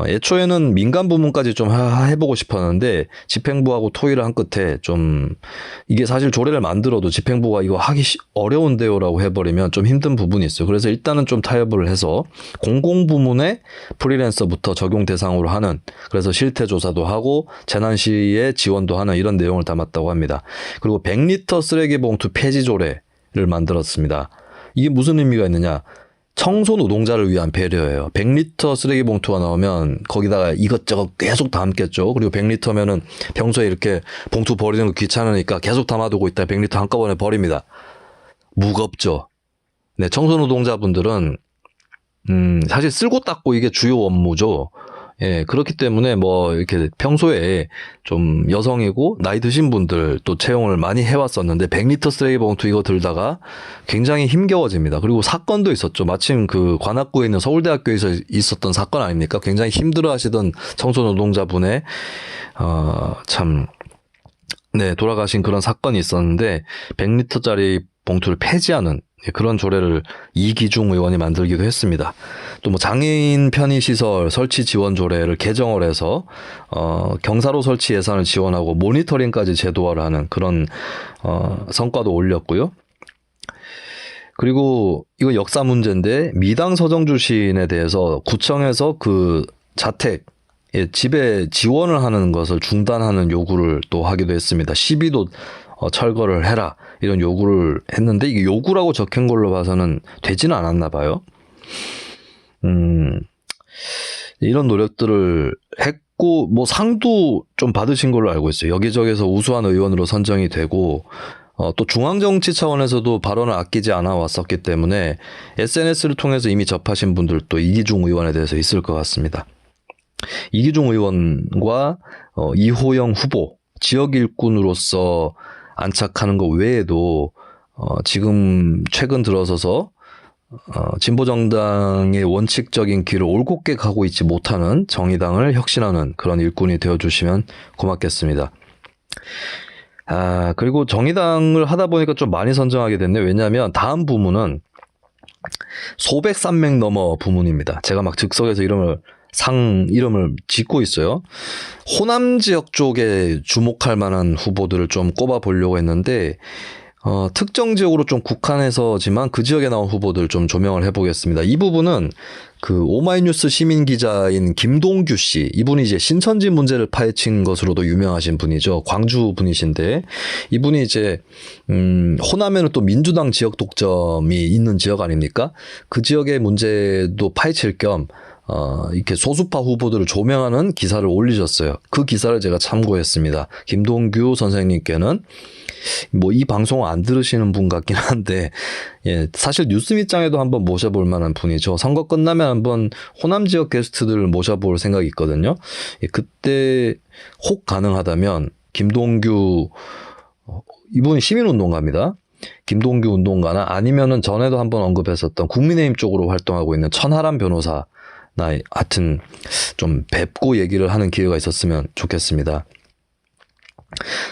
애초에는 민간 부문까지 좀 해보고 싶었는데 집행부하고 토의를 한 끝에 좀 이게 사실 조례를 만들어도 집행부가 이거 하기 어려운데요라고 해버리면 좀 힘든 부분이 있어요. 그래서 일단은 좀 타협을 해서 공공부문에 프리랜서부터 적용 대상으로 하는, 그래서 실태조사도 하고 재난 시에 지원도 하는 이런 내용을 담았다고 합니다. 그리고 100리터 쓰레기 봉투 폐지 조례를 만들었습니다. 이게 무슨 의미가 있느냐? 청소 노동자를 위한 배려예요. 100리터 쓰레기 봉투가 나오면 거기다가 이것저것 계속 담겠죠. 그리고 100리터면은 평소에 이렇게 봉투 버리는 거 귀찮으니까 계속 담아두고 있다 100리터 한꺼번에 버립니다. 무겁죠. 네, 청소 노동자분들은 사실 쓸고 닦고 이게 주요 업무죠. 예, 그렇기 때문에 뭐 이렇게 평소에 좀 여성이고 나이 드신 분들 또 채용을 많이 해왔었는데 100리터 쓰레기 봉투 이거 들다가 굉장히 힘겨워집니다. 그리고 사건도 있었죠. 마침 그 관악구에 있는 서울대학교에서 있었던 사건 아닙니까? 굉장히 힘들어하시던 청소 노동자분의 참 네, 돌아가신 그런 사건이 있었는데 100리터짜리 봉투를 폐지하는 그런 조례를 이기중 의원이 만들기도 했습니다. 또 뭐 장애인 편의시설 설치 지원 조례를 개정을 해서 경사로 설치 예산을 지원하고 모니터링까지 제도화를 하는 그런 성과도 올렸고요. 그리고 이거 역사 문제인데 미당 서정주 시인에 대해서 구청에서 그 자택 집에 지원을 하는 것을 중단하는 요구를 또 하기도 했습니다. 시비도 철거를 해라 이런 요구를 했는데 이게 요구라고 적힌 걸로 봐서는 되지는 않았나 봐요. 이런 노력들을 했고 뭐 상도 좀 받으신 걸로 알고 있어요. 여기저기서 우수한 의원으로 선정이 되고 또 중앙정치 차원에서도 발언을 아끼지 않아 왔었기 때문에 SNS를 통해서 이미 접하신 분들도 이기중 의원에 대해서 있을 것 같습니다. 이기중 의원과 이호영 후보 지역 일꾼으로서 안착하는 것 외에도 지금 최근 들어서서 진보정당의 원칙적인 길을 올곧게 가고 있지 못하는 정의당을 혁신하는 그런 일꾼이 되어주시면 고맙겠습니다. 그리고 정의당을 하다 보니까 좀 많이 선정하게 됐네요. 왜냐하면 다음 부문은 소백산맥 너머 부문입니다. 제가 막 즉석에서 이름을 짓고 있어요. 호남 지역 쪽에 주목할 만한 후보들을 좀 꼽아보려고 했는데 특정 지역으로 좀 국한해서지만 그 지역에 나온 후보들 좀 조명을 해보겠습니다. 이 부분은 그 오마이뉴스 시민 기자인 김동규 씨, 이분이 이제 신천지 문제를 파헤친 것으로도 유명하신 분이죠. 광주 분이신데 이분이 이제 호남에는 또 민주당 지역 독점이 있는 지역 아닙니까? 그 지역의 문제도 파헤칠 겸 이렇게 소수파 후보들을 조명하는 기사를 올리셨어요. 그 기사를 제가 참고했습니다. 김동규 선생님께는 뭐 이 방송 안 들으시는 분 같긴 한데, 예, 사실 뉴스미장에도 한번 모셔볼 만한 분이죠. 선거 끝나면 한번 호남 지역 게스트들을 모셔볼 생각이 있거든요. 예, 그때 혹 가능하다면 김동규 이분이 시민운동가입니다. 김동규 운동가나 아니면은 전에도 한번 언급했었던 국민의힘 쪽으로 활동하고 있는 천하람 변호사 나 하여튼 좀 뵙고 얘기를 하는 기회가 있었으면 좋겠습니다.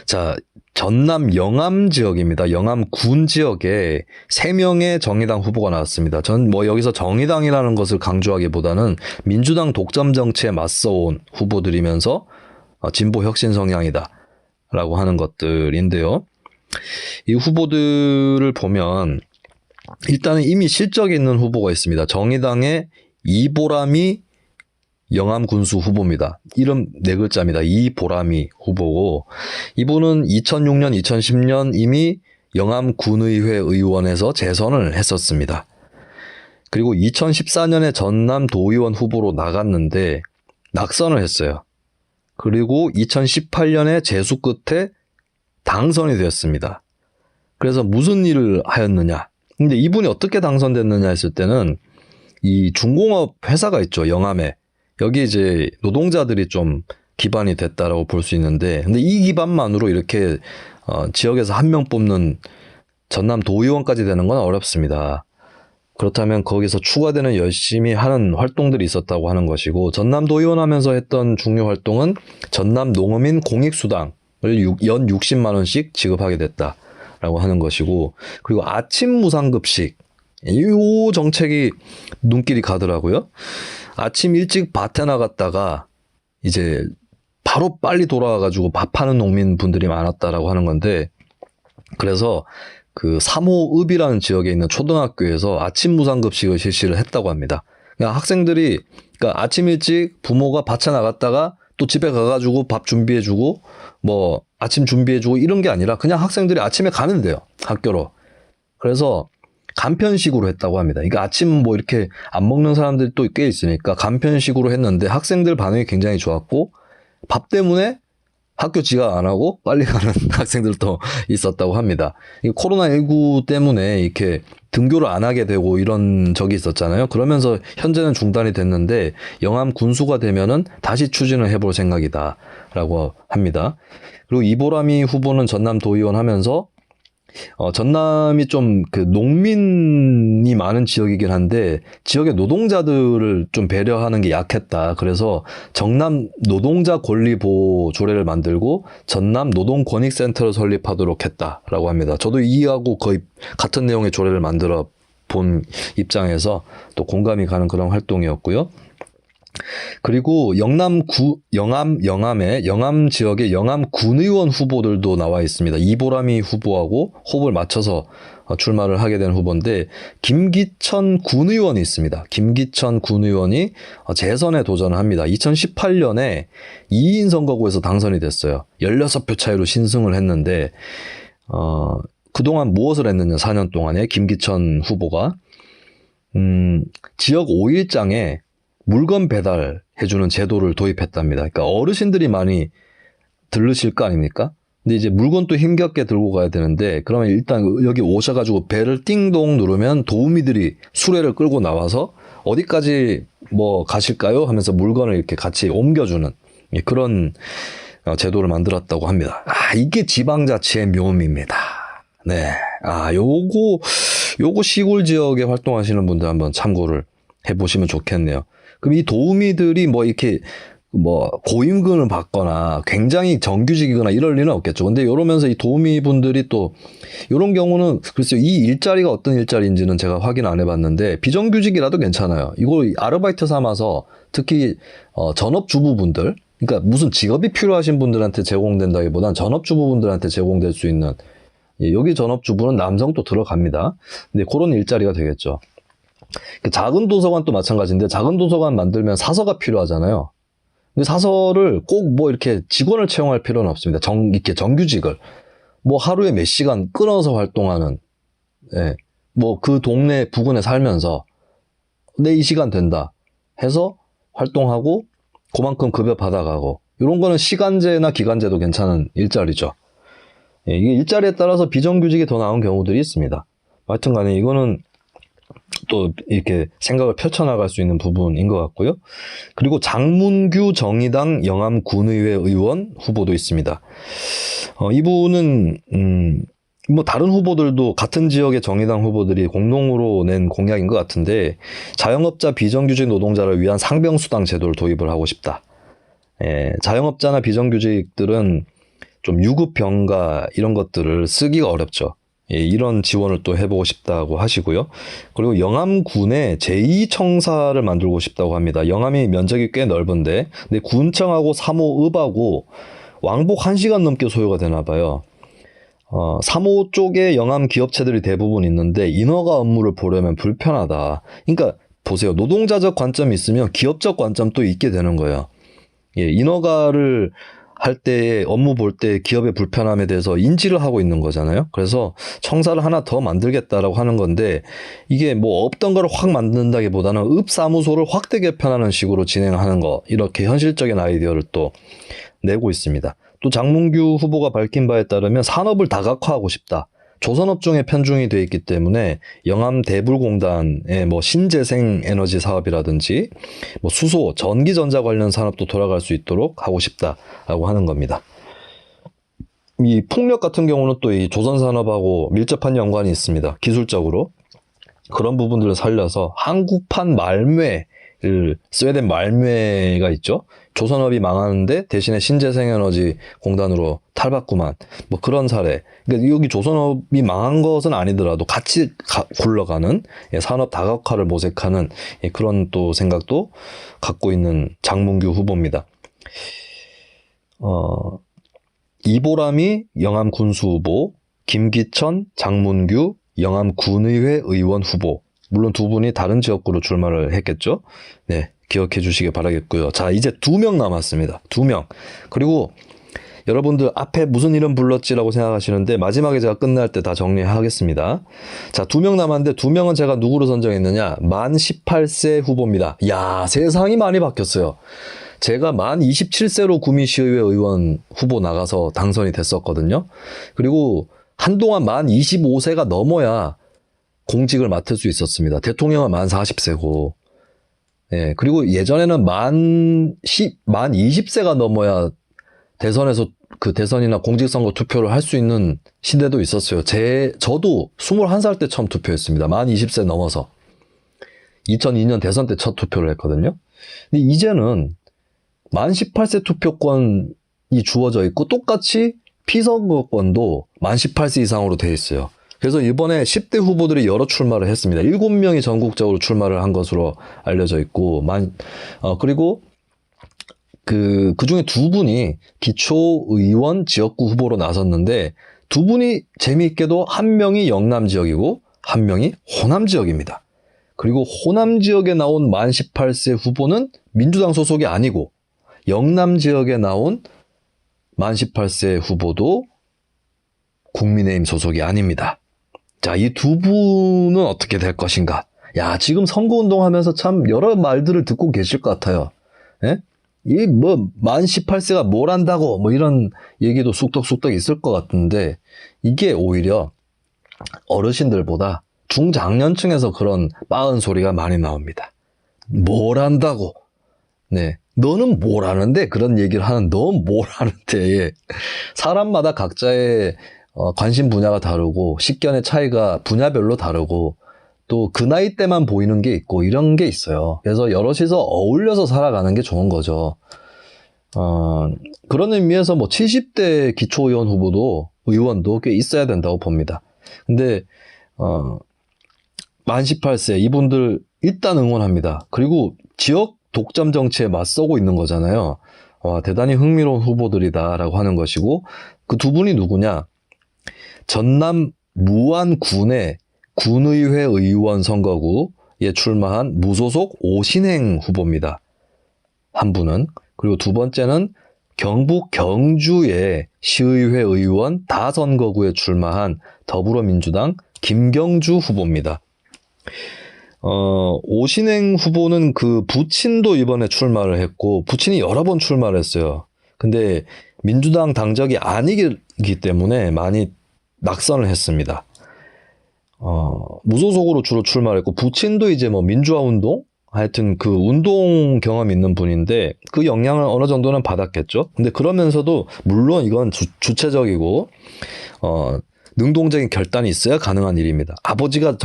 자, 전남 영암 지역입니다. 영암군 지역에 3명의 정의당 후보가 나왔습니다. 전 뭐 여기서 정의당이라는 것을 강조하기보다는 민주당 독점 정치에 맞서온 후보들이면서 진보 혁신 성향이다 라고 하는 것들인데요. 이 후보들을 보면 일단은 이미 실적이 있는 후보가 있습니다. 정의당의 이보람이 영암 군수 후보입니다. 이름 4글자입니다. 이보람이 후보고 이분은 2006년, 2010년 이미 영암 군의회 의원에서 재선을 했었습니다. 그리고 2014년에 전남 도의원 후보로 나갔는데 낙선을 했어요. 그리고 2018년에 재수 끝에 당선이 되었습니다. 그래서 무슨 일을 하였느냐? 근데 이분이 어떻게 당선됐느냐 했을 때는 이 중공업 회사가 있죠. 영암에. 여기 이제 노동자들이 좀 기반이 됐다라고 볼 수 있는데, 근데 이 기반만으로 이렇게 지역에서 한 명 뽑는 전남 도의원까지 되는 건 어렵습니다. 그렇다면 거기서 추가되는 열심히 하는 활동들이 있었다고 하는 것이고, 전남 도의원 하면서 했던 중요 활동은 전남 농어민 공익수당을 연 60만 원씩 지급하게 됐다라고 하는 것이고, 그리고 아침 무상급식 이 정책이 눈길이 가더라고요. 아침 일찍 밭에 나갔다가 이제 바로 빨리 돌아와가지고 밥하는 농민분들이 많았다라고 하는 건데, 그래서 그 삼호읍이라는 지역에 있는 초등학교에서 아침 무상급식을 실시를 했다고 합니다. 그러니까 학생들이, 그러니까 아침 일찍 부모가 밭에 나갔다가 또 집에 가가지고 밥 준비해주고 뭐 아침 준비해주고 이런 게 아니라 그냥 학생들이 아침에 가면 돼요, 학교로. 그래서 간편식으로 했다고 합니다. 그러니까 아침 뭐 이렇게 안 먹는 사람들이 또 꽤 있으니까 간편식으로 했는데 학생들 반응이 굉장히 좋았고, 밥 때문에 학교 지각 안 하고 빨리 가는 학생들도 있었다고 합니다. 코로나19 때문에 이렇게 등교를 안 하게 되고 이런 적이 있었잖아요. 그러면서 현재는 중단이 됐는데 영암 군수가 되면은 다시 추진을 해볼 생각이다라고 합니다. 그리고 이보람이 후보는 전남 도의원 하면서 전남이 좀 그 농민이 많은 지역이긴 한데 지역의 노동자들을 좀 배려하는 게 약했다. 그래서 정남 노동자 권리 보호 조례를 만들고 전남 노동권익센터를 설립하도록 했다라고 합니다. 저도 이하고 거의 같은 내용의 조례를 만들어 본 입장에서 또 공감이 가는 그런 활동이었고요. 그리고 영암의 영암 지역의 영암 군의원 후보들도 나와 있습니다. 이보람이 후보하고 호흡을 맞춰서 출마를 하게 된 후보인데, 김기천 군의원이 있습니다. 김기천 군의원이 재선에 도전을 합니다. 2018년에 2인 선거구에서 당선이 됐어요. 16표 차이로 신승을 했는데 그동안 무엇을 했느냐, 4년 동안에 김기천 후보가 지역 5일장에 물건 배달해주는 제도를 도입했답니다. 그러니까 어르신들이 많이 들르실 거 아닙니까? 근데 이제 물건도 힘겹게 들고 가야 되는데, 그러면 일단 여기 오셔가지고 배를 띵동 누르면 도우미들이 수레를 끌고 나와서 어디까지 뭐 가실까요? 하면서 물건을 이렇게 같이 옮겨주는 그런 제도를 만들었다고 합니다. 이게 지방자치의 묘미입니다. 네. 요거 시골 지역에 활동하시는 분들 한번 참고를 해보시면 좋겠네요. 그럼 이 도우미들이 뭐 이렇게 뭐 고임금을 받거나 굉장히 정규직이거나 이럴 리는 없겠죠. 근데 이러면서 이 도우미 분들이 또 이런 경우는 글쎄요, 이 일자리가 어떤 일자리인지는 제가 확인 안 해봤는데 비정규직이라도 괜찮아요. 이거 아르바이트 삼아서 특히 전업주부분들, 그러니까 무슨 직업이 필요하신 분들한테 제공된다기보단 전업주부분들한테 제공될 수 있는, 여기 전업주부는 남성도 들어갑니다. 근데 그런 일자리가 되겠죠. 작은 도서관도 마찬가지인데 작은 도서관 만들면 사서가 필요하잖아요. 근데 사서를 꼭 뭐 이렇게 직원을 채용할 필요는 없습니다. 이렇게 정규직을 뭐 하루에 몇 시간 끊어서 활동하는, 뭐 그 동네 부근에 살면서 내 이 시간 된다 해서 활동하고 그만큼 급여 받아가고, 이런 거는 시간제나 기간제도 괜찮은 일자리죠. 이게 일자리에 따라서 비정규직이 더 나은 경우들이 있습니다. 하여튼 간에 이거는 또 이렇게 생각을 펼쳐나갈 수 있는 부분인 것 같고요. 그리고 장문규 정의당 영암군의회 의원 후보도 있습니다. 이분은 뭐 다른 후보들도 같은 지역의 정의당 후보들이 공동으로 낸 공약인 것 같은데, 자영업자 비정규직 노동자를 위한 상병수당 제도를 도입을 하고 싶다. 자영업자나 비정규직들은 좀 유급 병가 이런 것들을 쓰기가 어렵죠. 이런 지원을 또 해보고 싶다고 하시고요. 그리고 영암군에 제2청사를 만들고 싶다고 합니다. 영암이 면적이 꽤 넓은데, 근데 군청하고 삼호읍하고 왕복 1시간 넘게 소요가 되나 봐요. 3호 쪽에 영암 기업체들이 대부분 있는데 인허가 업무를 보려면 불편하다. 그러니까 보세요. 노동자적 관점이 있으면 기업적 관점도 있게 되는 거예요. 인허가를 할 때 업무 볼 때 기업의 불편함에 대해서 인지를 하고 있는 거잖아요. 그래서 청사를 하나 더 만들겠다라고 하는 건데, 이게 뭐 없던 걸 확 만든다기보다는 읍사무소를 확대 개편하는 식으로 진행하는 거, 이렇게 현실적인 아이디어를 또 내고 있습니다. 또 장문규 후보가 밝힌 바에 따르면 산업을 다각화하고 싶다. 조선업종에 편중이 돼 있기 때문에 영암대불공단의 뭐 신재생 에너지 사업이라든지 뭐 수소, 전기전자 관련 산업도 돌아갈 수 있도록 하고 싶다라고 하는 겁니다. 이 풍력 같은 경우는 또 이 조선산업하고 밀접한 연관이 있습니다. 기술적으로. 그런 부분들을 살려서 한국판 말매 스웨덴 말매가 있죠. 조선업이 망하는데 대신에 신재생에너지 공단으로 탈바꿈한 뭐 그런 사례. 그러니까 여기 조선업이 망한 것은 아니더라도 같이 굴러가는 산업 다각화를 모색하는 그런 또 생각도 갖고 있는 장문규 후보입니다. 이보람이 영암 군수 후보, 김기천, 장문규 영암 군의회 의원 후보. 물론 두 분이 다른 지역구로 출마를 했겠죠. 네, 기억해 주시기 바라겠고요. 자, 이제 2명 남았습니다. 2명. 그리고 여러분들 앞에 무슨 이름 불렀지라고 생각하시는데 마지막에 제가 끝날 때 다 정리하겠습니다. 자, 2명 남았는데 2명은 제가 누구로 선정했느냐? 만 18세 후보입니다. 야, 세상이 많이 바뀌었어요. 제가 만 27세로 구미시의회 의원 후보 나가서 당선이 됐었거든요. 그리고 한동안 만 25세가 넘어야 공직을 맡을 수 있었습니다. 대통령은 만 40세고. 예, 그리고 예전에는 만 20세가 넘어야 대선에서 그 대선이나 공직선거 투표를 할 수 있는 시대도 있었어요. 저도 21살 때 처음 투표했습니다. 만 20세 넘어서. 2002년 대선 때 첫 투표를 했거든요. 근데 이제는 만 18세 투표권이 주어져 있고 똑같이 피선거권도 만 18세 이상으로 되어 있어요. 그래서 이번에 10대 후보들이 여러 출마를 했습니다. 7명이 전국적으로 출마를 한 것으로 알려져 있고, 그리고 그 중에 2분이 기초의원 지역구 후보로 나섰는데, 2분이 재미있게도 한 명이 영남 지역이고, 한 명이 호남 지역입니다. 그리고 호남 지역에 나온 만 18세 후보는 민주당 소속이 아니고, 영남 지역에 나온 만 18세 후보도 국민의힘 소속이 아닙니다. 자, 이 2분은 어떻게 될 것인가? 야, 지금 선거운동 하면서 참 여러 말들을 듣고 계실 것 같아요. 예? 이 만 18세가 뭘 한다고 뭐 이런 얘기도 쑥덕쑥덕 있을 것 같은데 이게 오히려 어르신들보다 중장년층에서 그런 빠은 소리가 많이 나옵니다. 뭘 한다고? 네. 너는 뭘 하는데? 그런 얘기를 하는 넌 뭘 하는데? 사람마다 각자의 관심 분야가 다르고 식견의 차이가 분야별로 다르고 또 그 나이 때만 보이는 게 있고 이런 게 있어요. 그래서 여럿이서 어울려서 살아가는 게 좋은 거죠. 그런 의미에서 뭐 70대 기초의원 의원도 꽤 있어야 된다고 봅니다. 근데 만 18세 이분들 일단 응원합니다. 그리고 지역 독점 정치에 맞서고 있는 거잖아요. 와, 대단히 흥미로운 후보들이다라고 하는 것이고 그 2분이 누구냐? 전남 무안군의 군의회 의원 선거구에 출마한 무소속 오신행 후보입니다. 한 분은. 그리고 2번째는 경북 경주의 시의회 의원 다선거구에 출마한 더불어민주당 김경주 후보입니다. 오신행 후보는 그 부친도 이번에 출마를 했고 부친이 여러 번 출마를 했어요. 근데 민주당 당적이 아니기 때문에 많이 낙선을 했습니다. 무소속으로 주로 출마를 했고 부친도 이제 뭐 민주화 운동 하여튼 그 운동 경험이 있는 분인데 그 영향을 어느 정도는 받았겠죠. 근데 그러면서도 물론 이건 주체적이고 능동적인 결단이 있어야 가능한 일입니다. 아버지가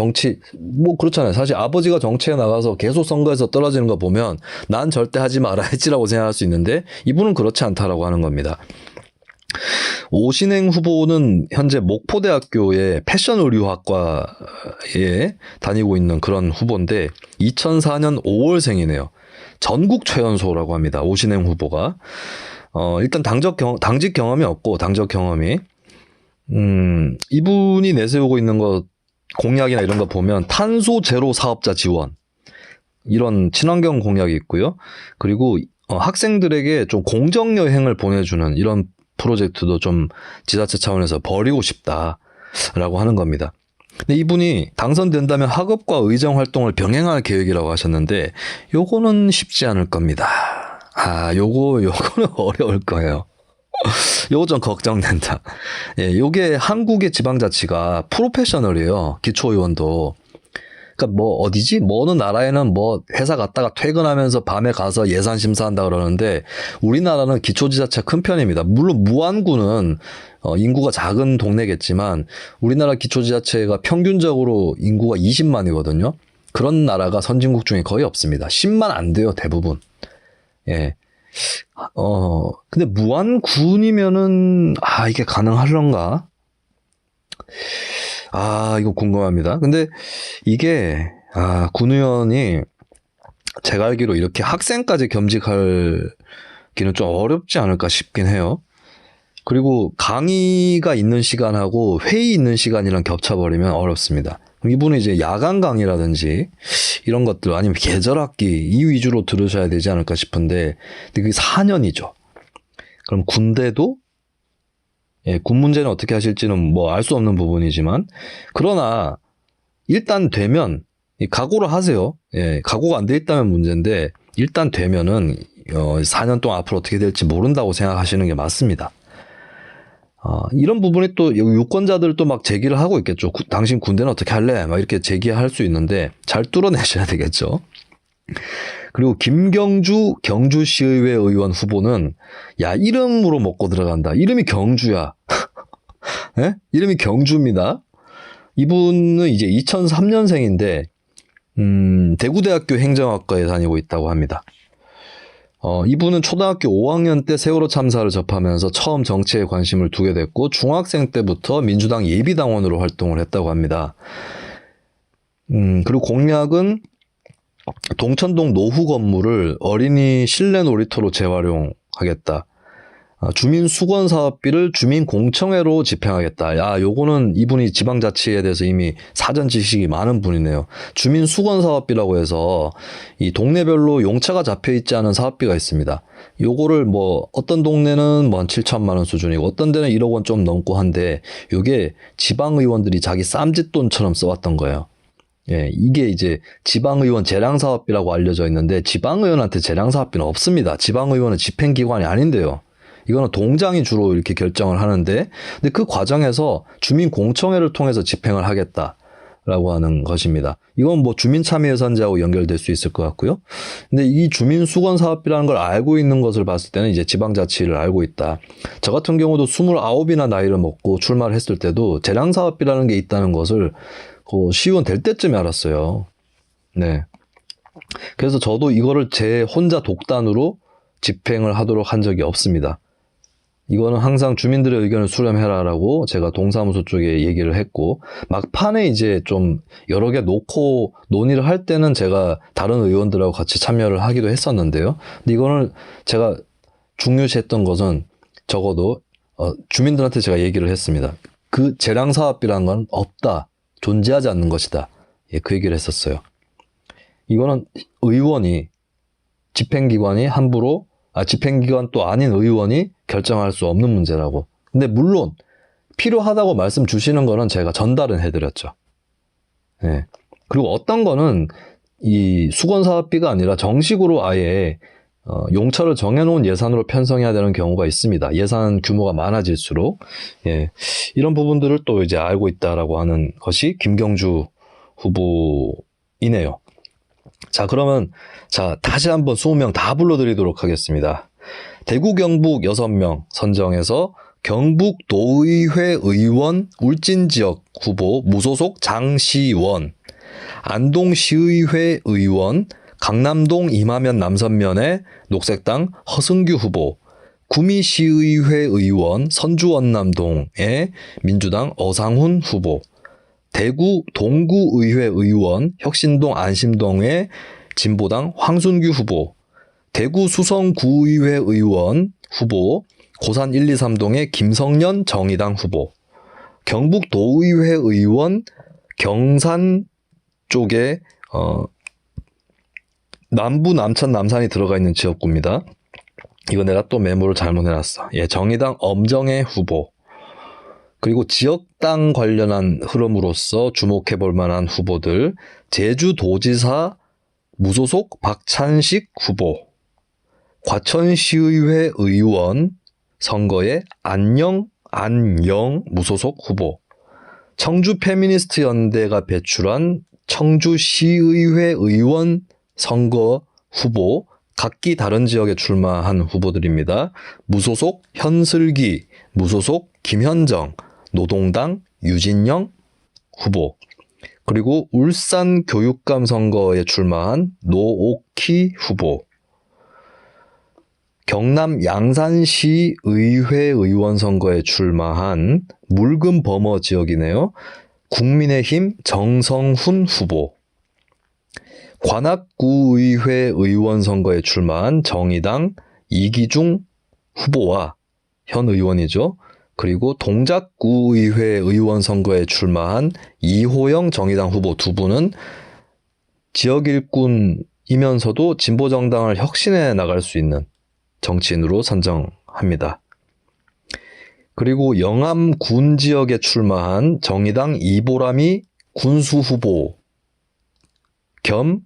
뭐 그렇잖아요. 사실 아버지가 정치에 나가서 계속 선거에서 떨어지는 거 보면 난 절대 하지 말아야지라고 생각할 수 있는데 이분은 그렇지 않다라고 하는 겁니다. 오신행 후보는 현재 목포대학교의 패션의류학과에 다니고 있는 그런 후보인데 2004년 5월생이네요. 전국 최연소라고 합니다. 오신행 후보가. 일단 당직 경험이 없고 당적 경험이 이분이 내세우고 있는 것 공약이나 이런 거 보면 탄소 제로 사업자 지원 이런 친환경 공약이 있고요. 그리고 학생들에게 좀 공정 여행을 보내주는 이런 프로젝트도 좀 지자체 차원에서 벌이고 싶다라고 하는 겁니다. 근데 이분이 당선된다면 학업과 의정 활동을 병행할 계획이라고 하셨는데 요거는 쉽지 않을 겁니다. 요거는 어려울 거예요. 요거 좀 걱정된다. 예, 요게 한국의 지방자치가 프로페셔널이에요. 기초의원도. 그러니까 뭐 어디지? 뭐 어느 나라에는 뭐 회사 갔다가 퇴근하면서 밤에 가서 예산 심사한다 그러는데 우리나라는 기초지자체 큰 편입니다. 물론 무안군은 인구가 작은 동네겠지만 우리나라 기초지자체가 평균적으로 인구가 20만이거든요. 그런 나라가 선진국 중에 거의 없습니다. 10만 안 돼요, 대부분. 예. 근데 무한군이면은, 이게 가능할런가? 이거 궁금합니다. 근데 이게, 군 의원이 제가 알기로 이렇게 학생까지 겸직하기는 좀 어렵지 않을까 싶긴 해요. 그리고 강의가 있는 시간하고 회의 있는 시간이랑 겹쳐버리면 어렵습니다. 이분은 이제 야간 강의라든지 이런 것들 아니면 계절학기 이 위주로 들으셔야 되지 않을까 싶은데, 근데 그게 4년이죠. 그럼 군대도 군 문제는 어떻게 하실지는 뭐 알 수 없는 부분이지만, 그러나 일단 되면 각오를 하세요. 각오가 안 돼 있다면 문제인데 일단 되면은 4년 동안 앞으로 어떻게 될지 모른다고 생각하시는 게 맞습니다. 이런 부분이 또 유권자들도 막 제기를 하고 있겠죠. 당신 군대는 어떻게 할래? 막 이렇게 제기할 수 있는데 잘 뚫어내셔야 되겠죠. 그리고 김경주 경주시의회 의원 후보는 이름으로 먹고 들어간다. 이름이 경주야. 네? 이름이 경주입니다. 이분은 이제 2003년생인데 대구대학교 행정학과에 다니고 있다고 합니다. 이분은 초등학교 5학년 때 세월호 참사를 접하면서 처음 정치에 관심을 두게 됐고 중학생 때부터 민주당 예비당원으로 활동을 했다고 합니다. 그리고 공약은 동천동 노후 건물을 어린이 실내 놀이터로 재활용하겠다. 주민 수건 사업비를 주민 공청회로 집행하겠다. 요거는 이분이 지방자치에 대해서 이미 사전 지식이 많은 분이네요. 주민 수건 사업비라고 해서 이 동네별로 용차가 잡혀 있지 않은 사업비가 있습니다. 요거를 뭐 어떤 동네는 뭐 한 7천만 원 수준이고 어떤 데는 1억 원 좀 넘고 한데, 요게 지방의원들이 자기 쌈짓돈처럼 써왔던 거예요. 이게 이제 지방의원 재량사업비라고 알려져 있는데 지방의원한테 재량사업비는 없습니다. 지방의원은 집행기관이 아닌데요. 이거는 동장이 주로 이렇게 결정을 하는데, 근데 그 과정에서 주민공청회를 통해서 집행을 하겠다라고 하는 것입니다. 이건 뭐 주민참여예산제하고 연결될 수 있을 것 같고요. 근데 이 주민수건사업비라는 걸 알고 있는 것을 봤을 때는 이제 지방자치를 알고 있다. 저 같은 경우도 29이나 나이를 먹고 출마를 했을 때도 재량사업비라는 게 있다는 것을 시의원 될 때쯤에 알았어요. 네. 그래서 저도 이거를 제 혼자 독단으로 집행을 하도록 한 적이 없습니다. 이거는 항상 주민들의 의견을 수렴해라라고 제가 동사무소 쪽에 얘기를 했고, 막판에 이제 좀 여러 개 놓고 논의를 할 때는 제가 다른 의원들하고 같이 참여를 하기도 했었는데요. 근데 이거는 제가 중요시했던 것은 적어도 주민들한테 제가 얘기를 했습니다. 그 재량사업비라는 건 없다. 존재하지 않는 것이다. 그 얘기를 했었어요. 이거는 의원이 집행기관이 함부로 집행기관 또 아닌 의원이 결정할 수 없는 문제라고. 근데 물론 필요하다고 말씀 주시는 거는 제가 전달은 해드렸죠. 그리고 어떤 거는 이 수건사업비가 아니라 정식으로 아예 용처를 정해놓은 예산으로 편성해야 되는 경우가 있습니다. 예산 규모가 많아질수록. 이런 부분들을 또 이제 알고 있다라고 하는 것이 김경주 후보이네요. 자, 그러면 다시 한번 20명 다 불러드리도록 하겠습니다. 대구 경북 6명 선정해서 경북도의회 의원 울진지역 후보 무소속 장시원, 안동시의회 의원 강남동 이마면 남선면의 녹색당 허승규 후보, 구미시의회 의원 선주원남동의 민주당 어상훈 후보, 대구 동구의회 의원 혁신동 안심동의 진보당 황순규 후보, 대구 수성구의회 의원 후보 고산 1, 2, 3동의 김성년 정의당 후보, 경북도의회 의원 경산 쪽에 남부 남천 남산이 들어가 있는 지역구입니다. 이거 내가 또 메모를 잘못해놨어. 정의당 엄정혜 후보, 그리고 지역당 관련한 흐름으로서 주목해볼 만한 후보들 제주도지사 무소속 박찬식 후보, 과천시의회 의원 선거의 안영 무소속 후보, 청주 페미니스트 연대가 배출한 청주시의회 의원 선거 후보 각기 다른 지역에 출마한 후보들입니다. 무소속 현슬기, 무소속 김현정, 노동당 유진영 후보, 그리고 울산 교육감 선거에 출마한 노옥희 후보, 경남 양산시 의회 의원 선거에 출마한 묽은 범어 지역이네요. 국민의힘 정성훈 후보, 관악구의회 의원 선거에 출마한 정의당 이기중 후보와 현 의원이죠. 그리고 동작구의회 의원 선거에 출마한 이호영 정의당 후보 두 분은 지역 일꾼이면서도 진보정당을 혁신해 나갈 수 있는 정치인으로 선정합니다. 그리고 영암군 지역에 출마한 정의당 이보람이 군수 후보 겸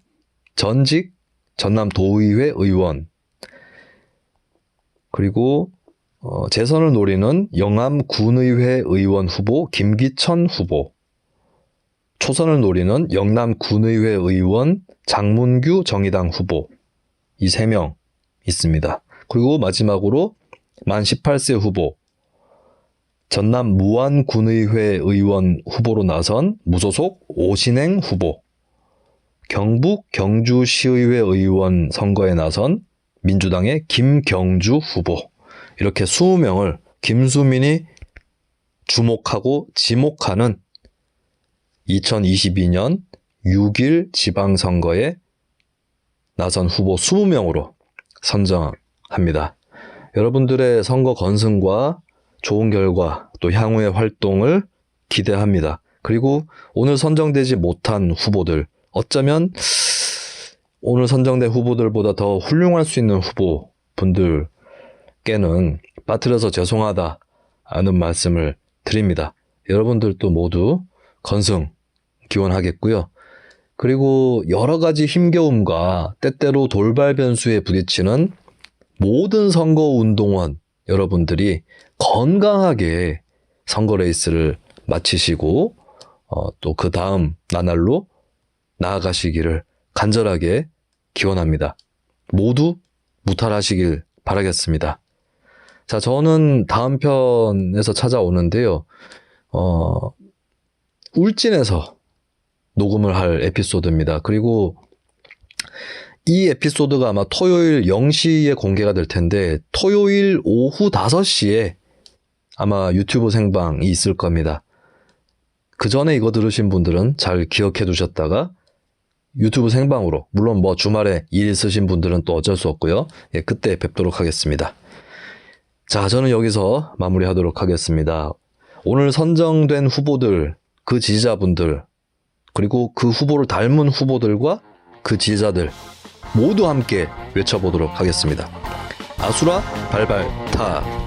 전직 전남도의회 의원, 그리고 재선을 노리는 영암군의회 의원 후보 김기천 후보, 초선을 노리는 영남군의회 의원 장문규 정의당 후보, 이 3명 있습니다. 그리고 마지막으로 만 18세 후보, 전남 무안군의회 의원 후보로 나선 무소속 오신행 후보, 경북 경주시의회 의원 선거에 나선 민주당의 김경주 후보, 이렇게 20명을 김수민이 주목하고 지목하는 2022년 6.1 지방선거에 나선 후보 20명으로 선정합니다. 여러분들의 선거 건승과 좋은 결과, 또 향후의 활동을 기대합니다. 그리고 오늘 선정되지 못한 후보들, 어쩌면 오늘 선정된 후보들보다 더 훌륭할 수 있는 후보분들께는 빠뜨려서 죄송하다 하는 말씀을 드립니다. 여러분들도 모두 건승 기원하겠고요. 그리고 여러 가지 힘겨움과 때때로 돌발 변수에 부딪히는 모든 선거운동원 여러분들이 건강하게 선거 레이스를 마치시고 또 그 다음 나날로 나아가시기를 간절하게 기원합니다. 모두 무탈하시길 바라겠습니다. 자, 저는 다음 편에서 찾아오는데요. 울진에서 녹음을 할 에피소드입니다. 그리고 이 에피소드가 아마 토요일 0시에 공개가 될 텐데 토요일 오후 5시에 아마 유튜브 생방이 있을 겁니다. 그 전에 이거 들으신 분들은 잘 기억해 두셨다가 유튜브 생방으로, 물론 뭐 주말에 일 있으신 분들은 또 어쩔 수 없고요. 예, 그때 뵙도록 하겠습니다. 자, 저는 여기서 마무리하도록 하겠습니다. 오늘 선정된 후보들, 그 지지자분들, 그리고 그 후보를 닮은 후보들과 그 지지자들 모두 함께 외쳐보도록 하겠습니다. 아수라 발발 타.